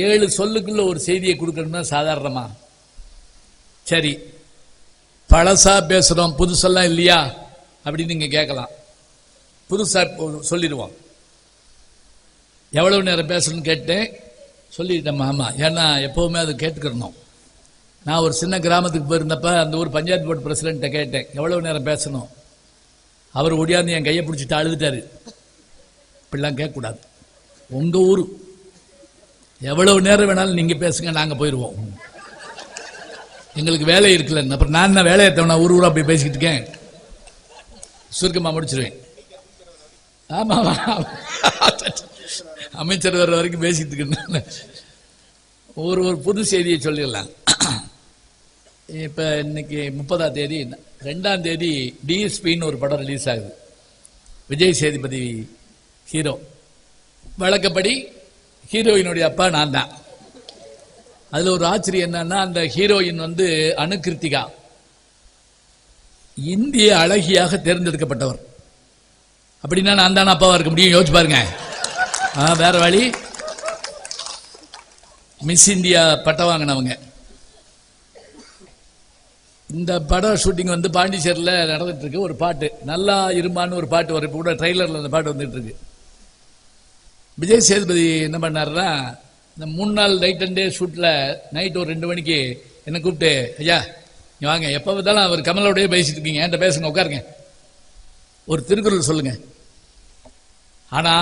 7 சொல்லுக்குள்ள ஒரு செய்தியை கொடுக்கணும்னா சாதாரணமா? சரி, பழசா பேசுறோம், புதுசெல்லாம் இல்லையா அப்படின்னு நீங்க கேட்கலாம். புதுசா சொல்லிடுவோம். எவ்வளவு நேரம் பேசணும்னு கேட்டேன், சொல்லிட்டேன் மாமா. ஏன்னா எப்பவுமே அது கேட்டுக்கிறணும். நான் ஒரு சின்ன கிராமத்துக்கு போயிருந்தப்ப அந்த ஊர் பஞ்சாயத்து போர்டு பிரசிடென்ட்ட கேட்டேன் எவ்வளவு நேரம் பேசணும். அவர் ஒடியாந்து என் கையை பிடிச்சிட்டு அழுதுட்டாரு. இப்படிலாம் கேட்கக்கூடாது, உங்க ஊரு, எவ்வளவு நேரம் வேணாலும் நீங்க பேசுங்க, நாங்க போயிடுவோம், எங்களுக்கு வேலை இருக்குல்ல. அப்புறம் நான் என்ன வேலையை தவணா ஊர் ஊரா போய் பேசிக்கிட்டு இருக்கேன், சுருக்கமா முடிச்சிருவேன். ஆமா, அமைச்சர் வர்ற வரைக்கும் பேசிட்டு இருக்கேன். ஒரு புது செய்தியை சொல்லிடலாம். இப்ப இன்னைக்கு 30ஆம் தேதி, 2ஆம் தேதி டிஎஸ்பின்னு ஒரு படம் ரிலீஸ் ஆகுது. விஜய் சேதுபதி ஹீரோ. வழக்கப்படி ஹீரோயினுடைய அப்பா நான் தான். அதுல ஒரு ஆச்சரியம் என்னன்னா, அந்த ஹீரோயின் வந்து அனுகிருத்திகா, இந்திய அழகியாக தேர்ந்தெடுக்கப்பட்டவர். அப்படின்னா நான் தானே அப்பாவா இருக்க முடியும்? யோசிச்சு பாருங்க. வேற வழி. மிஸ் இந்தியா பட்டம் வாங்கினவங்க. இந்த படம் ஷூட்டிங் வந்து பாண்டிச்சேரியில் நடந்துட்டு இருக்கு. ஒரு பாட்டு, நல்லா இருமான்னு ஒரு பாட்டு வரும். இப்போ கூட ட்ரெய்லர்ல அந்த பாட்டு வந்துட்டு இருக்கு. விஜய் சேதுபதி என்ன பண்ணாருன்னா, இந்த 3 நாள் நைட் அண்ட் டே ஷூட்ல நைட் ஒரு 2 மணிக்கு என்ன கூப்பிட்டு, ஐயா நீ வாங்க, எப்ப பார்த்தாலும் அவர் கமலோடய பேசிட்டு இருக்கீங்க, என்கிட்ட பேசுங்க, உட்காருங்க, ஒரு திருக்குறள் சொல்லுங்க. ஆனா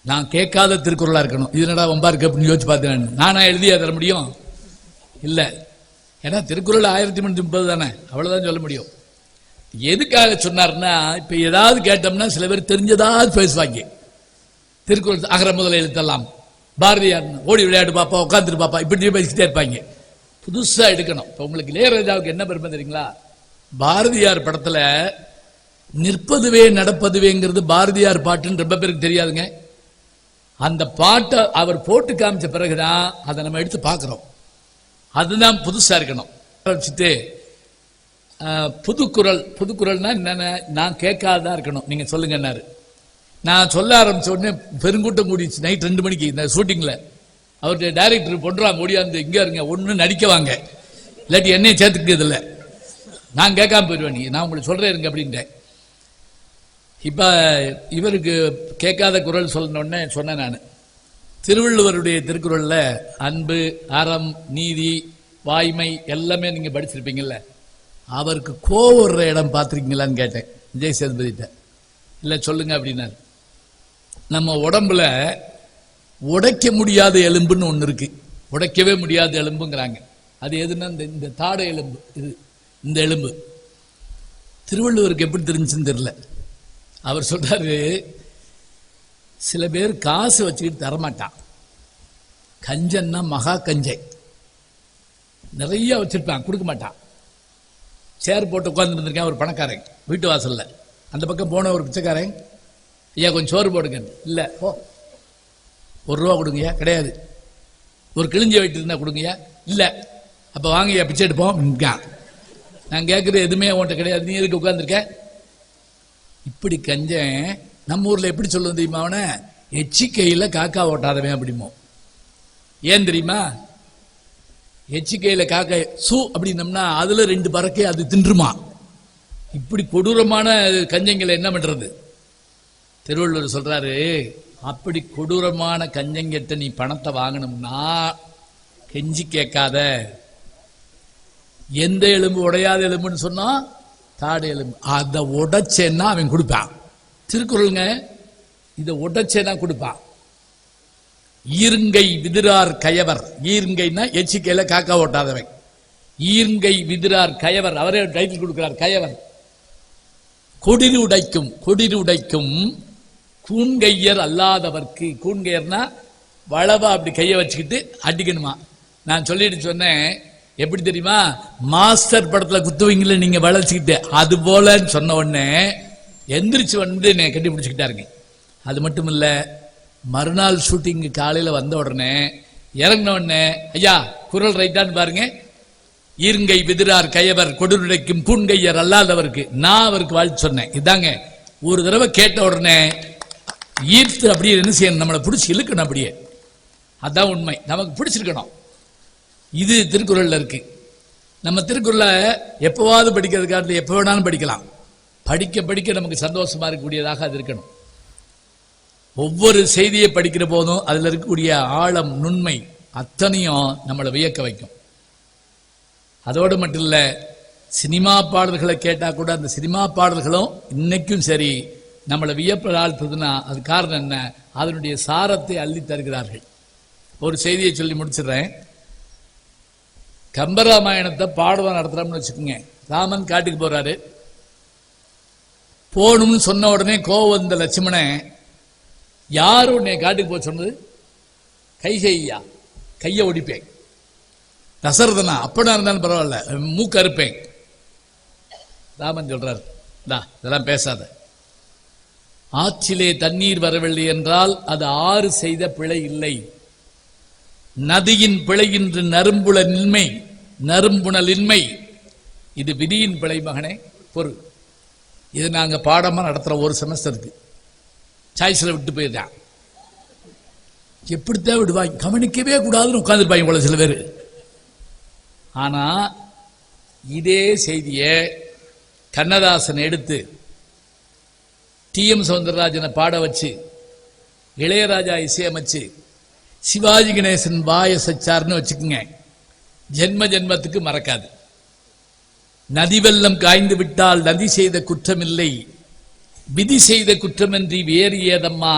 நான் கேட்காத திருக்குறளா இருக்கணும். இது என்னடா வம்பா இருக்கு அப்படின்னு யோசிச்சு பார்த்தேன். நானா எழுதியா தர முடியும்? இல்ல. ஏன்னா திருக்குறள் 1330 தானே, அவ்வளவுதான் சொல்ல முடியும். எதுக்காக சொன்னார்னா, இப்ப ஏதாவது கேட்டோம்னா சில பேர் தெரிஞ்சதாவது பேசுவாங்க. திருக்குறள் அகர முதல எழுத்தெல்லாம் பாரதியார் ஓடி விளையாட்டு பாப்பா, உட்காந்துட்டு பாப்பா, இப்படி பேசிக்கிட்டே இருப்பாங்க. புதுசா எடுக்கணும். இப்ப உங்களுக்கு இளையராஜாவுக்கு என்ன பெருமை தெரியுங்களா? பாரதியார் படத்துல நிற்பதுவே நடப்பதுவேங்கிறது பாரதியார் பாட்டுன்னு ரொம்ப பேருக்கு தெரியாதுங்க. அந்த பாட்டை அவர் போட்டு காமிச்ச பிறகுதான் அதை நம்ம எடுத்து பார்க்கிறோம். அதுதான் புதுசா இருக்கணும். புதுக்குறள், புதுக்குறள்னா என்னென்ன நான் கேட்காதான் இருக்கணும். நீங்க சொல்லுங்கன்னாரு. நான் சொல்ல ஆரம்பிச்ச உடனே பெருங்கூட்டம் கூடிச்சு. நைட் 2 மணிக்கு இந்த ஷூட்டிங்ல அவருடைய டைரக்டர் பொன்றாம் ஓடியாந்து, இங்க இருங்க, ஒண்ணு நடிக்க வாங்க, இல்லாட்டி என்னைய சேர்த்துக்கிறது இல்லை, நான் கேட்காம போயிடுவேன், நீங்க நான் உங்களுக்கு சொல்றேன் இருங்க அப்படின்ட்டேன். இப்ப இவருக்கு கேட்காத குரல் சொல்லணும்னு சொன்னேன் நான். திருவள்ளுவருடைய திருக்குறள்ல அன்பு, அறம், நீதி, வாய்மை எல்லாமே நீங்க படிச்சிருப்பீங்கல்ல. அவருக்கு கோவம் வர்ற இடம் பார்த்திருக்கீங்களான்னு கேட்டேன் விஜய் சேதுபதிட்ட. இல்ல சொல்லுங்க அப்படின்னாரு. நம்ம உடம்புல உடைக்க முடியாத எலும்புன்னு ஒண்ணு இருக்கு. உடைக்கவே முடியாத எலும்புங்கிறாங்க. அது எதுன்னா இந்த தாடை எலும்பு. இது இந்த எலும்பு திருவள்ளுவருக்கு எப்படி தெரிஞ்சுன்னு தெரியல. அவர் சொல்றாரு, சில பேர் காசு வச்சுக்கிட்டு தரமாட்டான், கஞ்சன்னா மகா கஞ்சை, நிறைய வச்சிருப்பான், கொடுக்க மாட்டான். சேர் போட்டு உட்கார்ந்து இருந்திருக்கேன் ஒரு பணக்காரன் வீட்டு வாசல்ல. அந்த பக்கம் போன ஒரு பிச்சைக்காரன், ஐயா கொஞ்சம் சோறு போடுங்க. இல்லை, ஓ ₹1 கொடுங்கய்யா. கிடையாது. ஒரு கிழிஞ்ச வெயிட்டு இருந்தா கொடுங்கய்யா. இல்லை, அப்போ வாங்கய்யா பிச்சை எடுப்போம். நான் கேட்குறது எதுவுமே உன்கிட்ட கிடையாது, நீ எதுக்கு உட்காந்துருக்க? இப்படி கஞ்சன் நம்ம ஊரில் எப்படி சொல்லுவது தெரியுமா? அவனை எச்சிக்கையில் காக்கா ஓட்டாதவன் அப்படிமோ. ஏன் தெரியுமா? எச்சிக்கையில் காக்கா சூ அப்படின்னம்னா அதில் 2 பறக்கை அது தின்றுமா. இப்படி கொடூரமான கஞ்சங்களை என்ன பண்றது? திருவள்ளுவர் சொல்றாரு, அப்படி கொடூரமான கஞ்சங்கிட்ட நீ பணத்தை வாங்கணும்னா கெஞ்சி கேட்காத. எந்த எலும்பு உடையாத எலும்புன்னு சொன்னா தாடு எலும்பு. அதை உடைச்சேன்னா அவன் கொடுப்பான். திருக்குறளுங்க, இதை உடைச்சேன்னா கொடுப்பான். ஈர்ங்கை விதிரார் கயவர். ஈர்ங்கைன்னா எச்சிக்கையில காக்கா ஓட்டாதவன். ஈர்ங்கை விதிரார் கயவர், அவரே டைட்டில் கொடுக்கிறார், கயவர். கொடிரு உடைக்கும், கொடிரு உடைக்கும் கூண்கையர் அல்லாதவர்க்கு. கூண்கையர்னா வளவா அப்படி கையை வச்சுக்கிட்டு அடிக்கணுமா. நான் சொல்லிட்டு சொன்னேன், எப்படி தெரியுமா? மாஸ்டர் படத்துல குத்துவீங்கள நீங்க வளைச்சுக்கிட்டு, அது போலன்னு சொன்ன உடனே எந்திரிச்சு வந்து என்னை கட்டி பிடிச்சுக்கிட்டாருங்க. அது மட்டும் இல்ல, மறுநாள் ஷூட்டிங் காலையில வந்த உடனே இறங்கின உடனே, ஐயா குரல் ரைட்டான்னு பாருங்க, ஈர்ங்கை விதிரார் கயவர் கொடுடைக்கும் கூண்கையர் அல்லாதவருக்கு. நான் அவருக்கு வாழ்த்து சொன்னேன். இதாங்க ஒரு தடவை கேட்ட உடனே ஈர்த்து அப்படியே என்ன செய்யணும், நம்மளை பிடிச்சி இழுக்கணும். அப்படியே அதான் உண்மை, நமக்கு பிடிச்சிருக்கணும். இது திருக்குறள்ல இருக்கு. நம்ம திருக்குறளை எப்பவாவது படிக்கிறதுக்காக எப்ப வேணாலும் படிக்கலாம். படிக்க படிக்க நமக்கு சந்தோஷமா இருக்கக்கூடியதாக அது இருக்கணும். ஒவ்வொரு செய்தியை படிக்கிற போதும் அதுல இருக்கக்கூடிய ஆழம், நுண்மை அத்தனையும் நம்மளை வியக்க வைக்கும். அதோடு மட்டும் இல்ல, சினிமா பாடல்களை கேட்டா கூட அந்த சினிமா பாடல்களும் இன்னைக்கும் சரி நம்மளை வியப்ப ஆழ்த்துதுன்னா அது காரணம் என்ன? அதனுடைய சாரத்தை அள்ளி தருகிறார்கள். ஒரு செய்தியை சொல்லி முடிச்சிடுறேன். கம்பராமாயணத்தை பாடவம் நடத்துறோம்னு வச்சுக்கோங்க. ராமன் காட்டுக்கு போறாரு. போகணும்னு சொன்ன உடனே கோவம் வந்த லட்சுமணன், யாரு உன்னை காட்டுக்கு போக சொன்னது? கைகையா, கையை ஒடிப்பேன். தசரதனா, அப்பனா இருந்தாலும் பரவாயில்ல, மூக்க அறுப்பேன். ராமன் சொல்றாரு, இதெல்லாம் பேசாத. ஆற்றிலே தண்ணீர் வரவில்லை என்றால் அது ஆறு செய்த பிழை இல்லை. நதியின் பிழையின்று நறும்புணலின்மை, நறும்புணலின்மை இது விதியின் பிழை மகனே, பொருள். இது நாங்க பாடமா நடத்துற ஒரு செமஸ்டருக்கு. சாய்ஸ்ல விட்டு போயிருக்கான். எப்படித்தான் விடுவாங்க, கவனிக்கவே கூடாதுன்னு உட்கார்ந்துருப்பாங்க போல சில பேர். ஆனா இதே செய்தியை கண்ணதாசன் எடுத்து டி.எம். சௌந்தரராஜனை பாட வச்சு, இளையராஜா இசையமைச்சு, சிவாஜி கணேசன் வாய சச்சார்னு வச்சுக்குங்க, ஜென்ம ஜென்மத்துக்கு மறக்காது. நதி வெள்ளம் காய்ந்து விட்டால் நதி செய்த குற்றமில்லை, விதி செய்த குற்றமின்றி வேறு ஏதம்மா,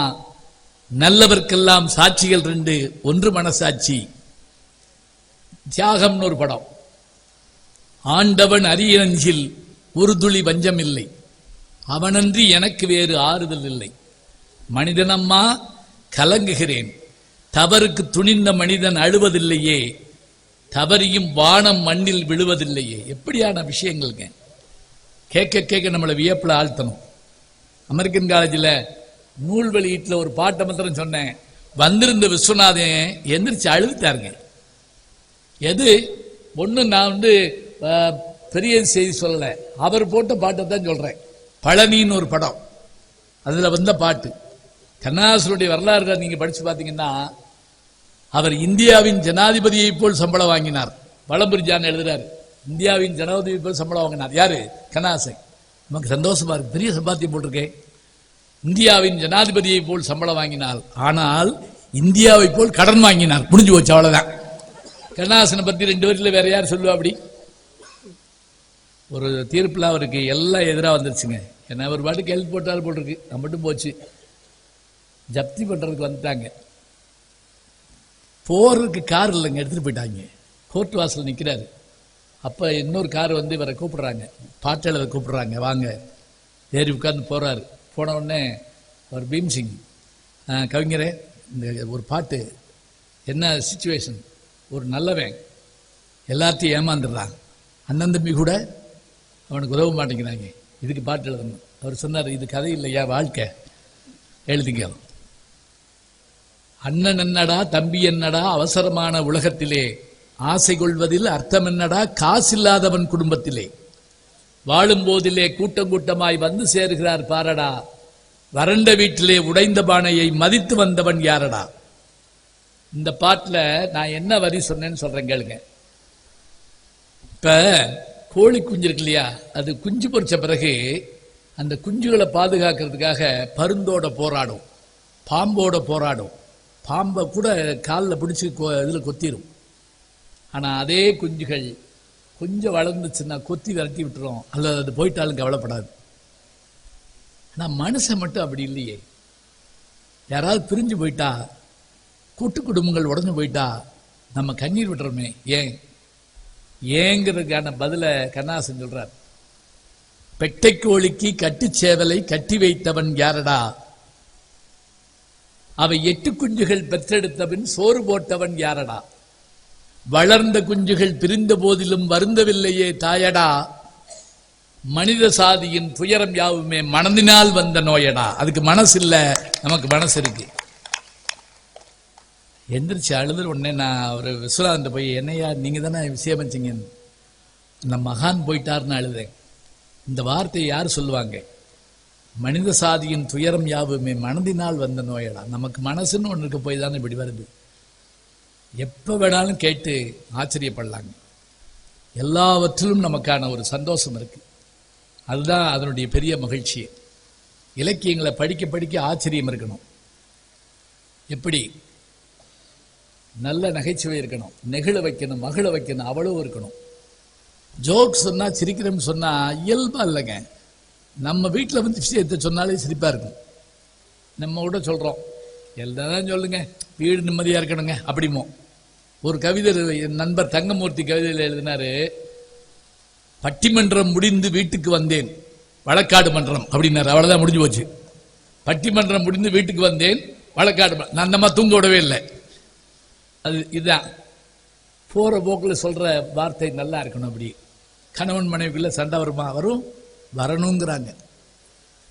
நல்லவர்க்கெல்லாம் சாட்சிகள் 2, ஒன்று மனசாட்சி. தியாகம்னு ஒரு படம். ஆண்டவன் அரியஞ்சில் ஒரு துளி வஞ்சம் இல்லை, அவனன்றி எனக்கு வேறு ஆறுதல் இல்லை. மனிதனம்மா கலங்குகிறேன், தவறுக்கு துணிந்த மனிதன் அழுவதில்லையே, தவறியும் வானம் மண்ணில் விழுவதில்லையே. எப்படியான விஷயங்கள்ங்க, கேட்க கேட்க நம்மளை வியப்பில் ஆழ்த்தணும். அமெரிக்கன் காலேஜில் நூல் வெளியீட்டில் ஒரு பாட்டை மாத்திரம் சொன்னேன். வந்திருந்த விஸ்வநாதன் எந்திரிச்சு அழுதுட்டாருங்க. எது ஒன்று நான் பெரிய செய்தி சொல்லலை, அவர் போட்ட பாட்டை தான் சொல்றேன். பழனின்னு ஒரு படம், அதுல வந்த பாட்டு. கண்ணதாசனுடைய வரலாறு நீங்க படிச்சு பார்த்தீங்கன்னா, அவர் இந்தியாவின் ஜனாதிபதியை போல் சம்பளம் வாங்கினார். வளம்புரிஜான் எழுதுறாரு, இந்தியாவின் ஜனாதிபதி போல் சம்பளம் வாங்கினார். யாரு? கண்ணதாசன். நமக்கு சந்தோஷமா இருக்கு, பெரிய சம்பாத்தியம் போட்டிருக்கேன். இந்தியாவின் ஜனாதிபதியை போல் சம்பளம் வாங்கினார், ஆனால் இந்தியாவை போல் கடன் வாங்கினார். முடிஞ்சு போச்சு, அவ்வளவுதான். கண்ணதாசனை பத்தி 2 வரியில வேற யார் சொல்லுவா? அப்படி ஒரு தீர்ப்புல அவருக்கு எல்லாம் எதிராக வந்துருச்சுங்க. என்ன ஒரு பாட்டுக்கு ஹெல்ப் போட்டாலும் போட்டிருக்கு, நம்ம மட்டும் போச்சு. ஜப்தி பண்றதுக்கு வந்துட்டாங்க. போறதுக்கு கார் இல்லைங்க, எடுத்துட்டு போயிட்டாங்க. கோர்ட் வாசல் நிற்கிறாரு. அப்ப இன்னொரு கார் வந்து இவரை கூப்பிடுறாங்க, பாட்டு எழுத கூப்பிடுறாங்க, வாங்க. ஏறி உட்கார்ந்து போறாரு. போன உடனே அவர் பீம்சிங், கவிஞரே இந்த ஒரு பாட்டு என்ன சிச்சுவேஷன்? ஒரு நல்லவன் எல்லாத்தையும் ஏமாந்துடுறான், அண்ணன் தம்பி கூட அவனுக்கு உதவ மாட்டேங்கிறாங்க. இதுக்கு பாட்டு எழுதணும். அவர் சொன்னார், இது கதை இல்லையா, வாழ்க்கை, எழுதிங்க. அண்ணன் என்னடா தம்பி என்னடா அவசரமான உலகத்திலே, ஆசை கொள்வதில் அர்த்தம் என்னடா காசில்லாதவன் குடும்பத்திலே, வாழும் போதிலே கூட்டம் கூட்டமாய் வந்து சேருகிறார் பாரடா, வறண்ட வீட்டிலே உடைந்த பானையை மதித்து வந்தவன் யாரடா. இந்த பாட்டில் நான் என்ன வரி சொன்னேன்னு சொல்றேன் கேளுங்க. இப்ப கோழி குஞ்சு இருக்கு இல்லையா, அது குஞ்சு பொறிச்ச பிறகு அந்த குஞ்சுகளை பாதுகாக்கிறதுக்காக பருந்தோட போராடும், பாம்போட போராடும், பாம்பை கூட காலில் பிடிச்சி இதில் கொத்திரும். ஆனால் அதே குஞ்சுகள் கொஞ்சம் வளர்ந்துச்சுன்னா கொத்தி விரட்டி விட்டுரும், அல்லது அது போயிட்டாலும் கவலைப்படாது. ஆனால் மனுஷன் மட்டும் அப்படி இல்லையே. யாராவது பிரிஞ்சு போயிட்டா, கூட்டு குடும்பங்கள் உடஞ்சு போயிட்டா நம்ம கண்ணீர் விட்டுறோமே. ஏங்கிறதுக்கான பதில கண்ணாசன் சொல்றார். பெட்டைக்கோழிக்கு கட்டுச்சேவலை கட்டி வைத்தவன் யாரடா, அவை 8 குஞ்சுகள் பெற்றெடுத்தவன் சோறு போட்டவன் யாரடா, வளர்ந்த குஞ்சுகள் பிரிந்த போதிலும் வருந்தவில்லையே தாயடா, மனித சாதியின் துயரம் யாவுமே மனதினால் வந்த நோயடா. அதுக்கு மனசு இல்ல, நமக்கு மனசு இருக்கு. எந்திரிச்சு அழுதுல உடனே நான் ஒரு விஸ்வநாதன் போய், என்னையா நீங்க தானே விஷயமச்சிங்க, இந்த மகான் போயிட்டாருன்னு அழுதேன். இந்த வார்த்தையை யார் சொல்லுவாங்க? மனித சாதியின் துயரம் யாவுமே மனதினால் வந்த நோயடா. நமக்கு மனசுன்னு ஒன்று இருக்க போய் தானே இப்படி வருது. எப்போ வேணாலும் கேட்டு ஆச்சரியப்படலாங்க. எல்லாவற்றிலும் நமக்கான ஒரு சந்தோஷம் இருக்கு. அதுதான் அதனுடைய பெரிய மகிழ்ச்சி. இலக்கியங்களை படிக்க படிக்க ஆச்சரியம் இருக்கணும். எப்படி? நல்ல நகைச்சுவை இருக்கணும், நெகிழ வைக்கணும், மகிழ வைக்கணும், அவ்வளவு இருக்கணும். ஜோக் சொன்னா சிரிக்கிறோம்னு சொன்னா இயல்பா இல்லைங்க. நம்ம வீட்டில் வந்து விஷயத்தை சொன்னாலே சிரிப்பா இருக்கும். நம்ம கூட சொல்றோம், எல்லாம் சொல்லுங்க, வீடு நிம்மதியா இருக்கணுங்க அப்படிமோ. ஒரு கவிதை என் நண்பர் தங்கமூர்த்தி கவிதையில் எழுதினாரு, பட்டிமன்றம் முடிந்து வீட்டுக்கு வந்தேன், வழக்காடு மன்றம் அப்படின்னாரு. அவ்வளவுதான், முடிஞ்சு போச்சு. பட்டிமன்றம் முடிந்து வீட்டுக்கு வந்தேன், வழக்காடு. நான் அந்த மாதிரி தூங்க விடவே இல்லை. அது இதுதான் போற போக்கில் சொல்ற வார்த்தை நல்லா இருக்கணும். அப்படி கணவன் மனைவிக்குள்ள சண்டை வருமா? வரும், வரணுங்கிறாங்க.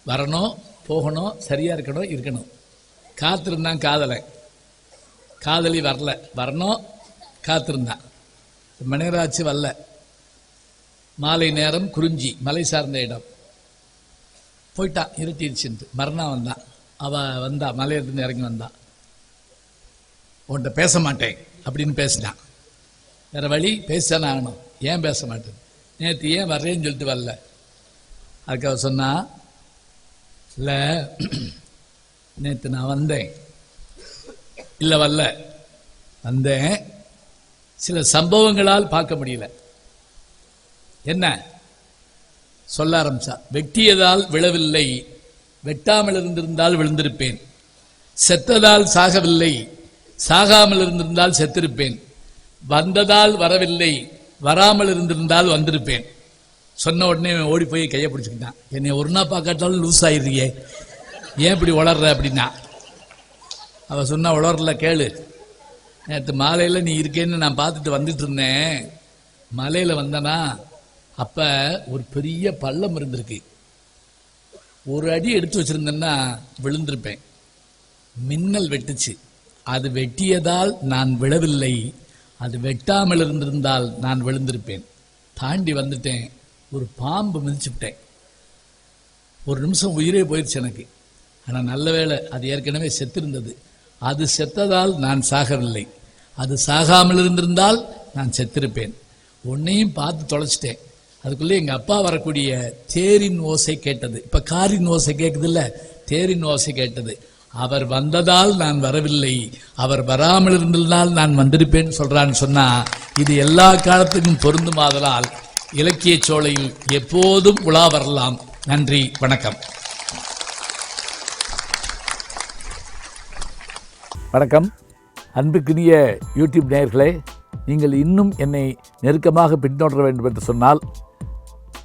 வரணும், போகணும், சரியா இருக்கணும், இருக்கணும். காத்திருந்தான் காதலை, காதலி வரல, வரணும், காத்திருந்தான். மணிராட்சி வரல, மாலை நேரம் குறிஞ்சி மலை சார்ந்த இடம் போயிட்டான், இருட்டிடுச்சுட்டு. மறுநாள் வந்தான், அவ வந்தா, மலையிலிருந்து இறங்கி வந்தான். உன்கிட்ட பேச மாட்டேன் அப்படின்னு பேசினான். வேற வழி, பேசித்தானே ஆகணும். ஏன் பேச மாட்டேன்? நேற்று ஏன் வர்றேன்னு சொல்லிட்டு வரல. அதுக்கு அவ சொன்னா, இல்லை நேற்று நான் வந்தேன், இல்லை வரல, வந்தேன், சில சம்பவங்களால் பார்க்க முடியல. என்ன சொல்ல ஆரம்பிச்சா? வெட்டியதால் விழவில்லை, வெட்டாமல் இருந்திருந்தால் விழுந்திருப்பேன். செத்ததால் சாகவில்லை, சாகாமல் இருந்திருந்தால் செத்திருப்பேன். வந்ததால் வரவில்லை, வராமல் இருந்திருந்தால் வந்திருப்பேன். சொன்ன உடனே ஓடி போய் கையை பிடிச்சிக்கிட்டான். என்னை ஒரு நாள் பார்க்காட்டாலும் லூஸ் ஆயிடுறியே, ஏன் இப்படி உளர்ற அப்படின்னா. அவ சொன்னா, உளரல, கேளு. நேற்று மாலையில் நீ இருக்கேன்னு நான் பார்த்துட்டு வந்துட்டு இருந்தேன். மலையில் வந்தனா, அப்ப ஒரு பெரிய பள்ளம் இருந்திருக்கு. ஒரு அடி எடுத்து வச்சிருந்தேன்னா விழுந்திருப்பேன். மின்னல் வெட்டுச்சு, அது வெட்டியதால் நான் விழவில்லை, அது வெட்டாமல் இருந்திருந்தால் நான் விழுந்திருப்பேன். தாண்டி வந்துட்டேன், ஒரு பாம்பு மிதிச்சுட்டேன். ஒரு நிமிஷம் உயிரே போயிடுச்சு எனக்கு. ஆனால் நல்ல வேளை, அது ஏற்கனவே செத்திருந்தது. அது செத்ததால் நான் சாகவில்லை, அது சாகாமல் இருந்திருந்தால் நான் செத்திருப்பேன். உன்னையும் பார்த்து தொலைச்சிட்டேன். அதுக்குள்ளே எங்கள் அப்பா வரக்கூடிய தேரின் ஓசை கேட்டது. இப்போ காரின் ஓசை கேட்குது இல்லை, தேரின் ஓசை கேட்டது. அவர் வந்ததால் நான் வரவில்லை, அவர் வராமல் இருந்ததால் நான் வந்திருப்பேன் சொல்றான்னு சொன்னா, இது எல்லா காலத்துக்கும் பொருந்துமாதலால் இலக்கிய சோலையில் எப்போதும் உலா வரலாம். நன்றி, வணக்கம். வணக்கம். அன்புக்குரிய யூடியூப் நேயர்களே, நீங்கள் இன்னும் என்னை நெருக்கமாக பின்தொடர வேண்டும் என்று சொன்னால்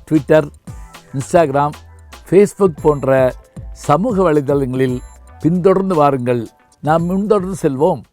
ட்விட்டர், இன்ஸ்டாகிராம், ஃபேஸ்புக் போன்ற சமூக வலைதளங்களில் பின்தொடர்ந்து வாருங்கள். நாம் முன்தொடர்ந்து செல்வோம்.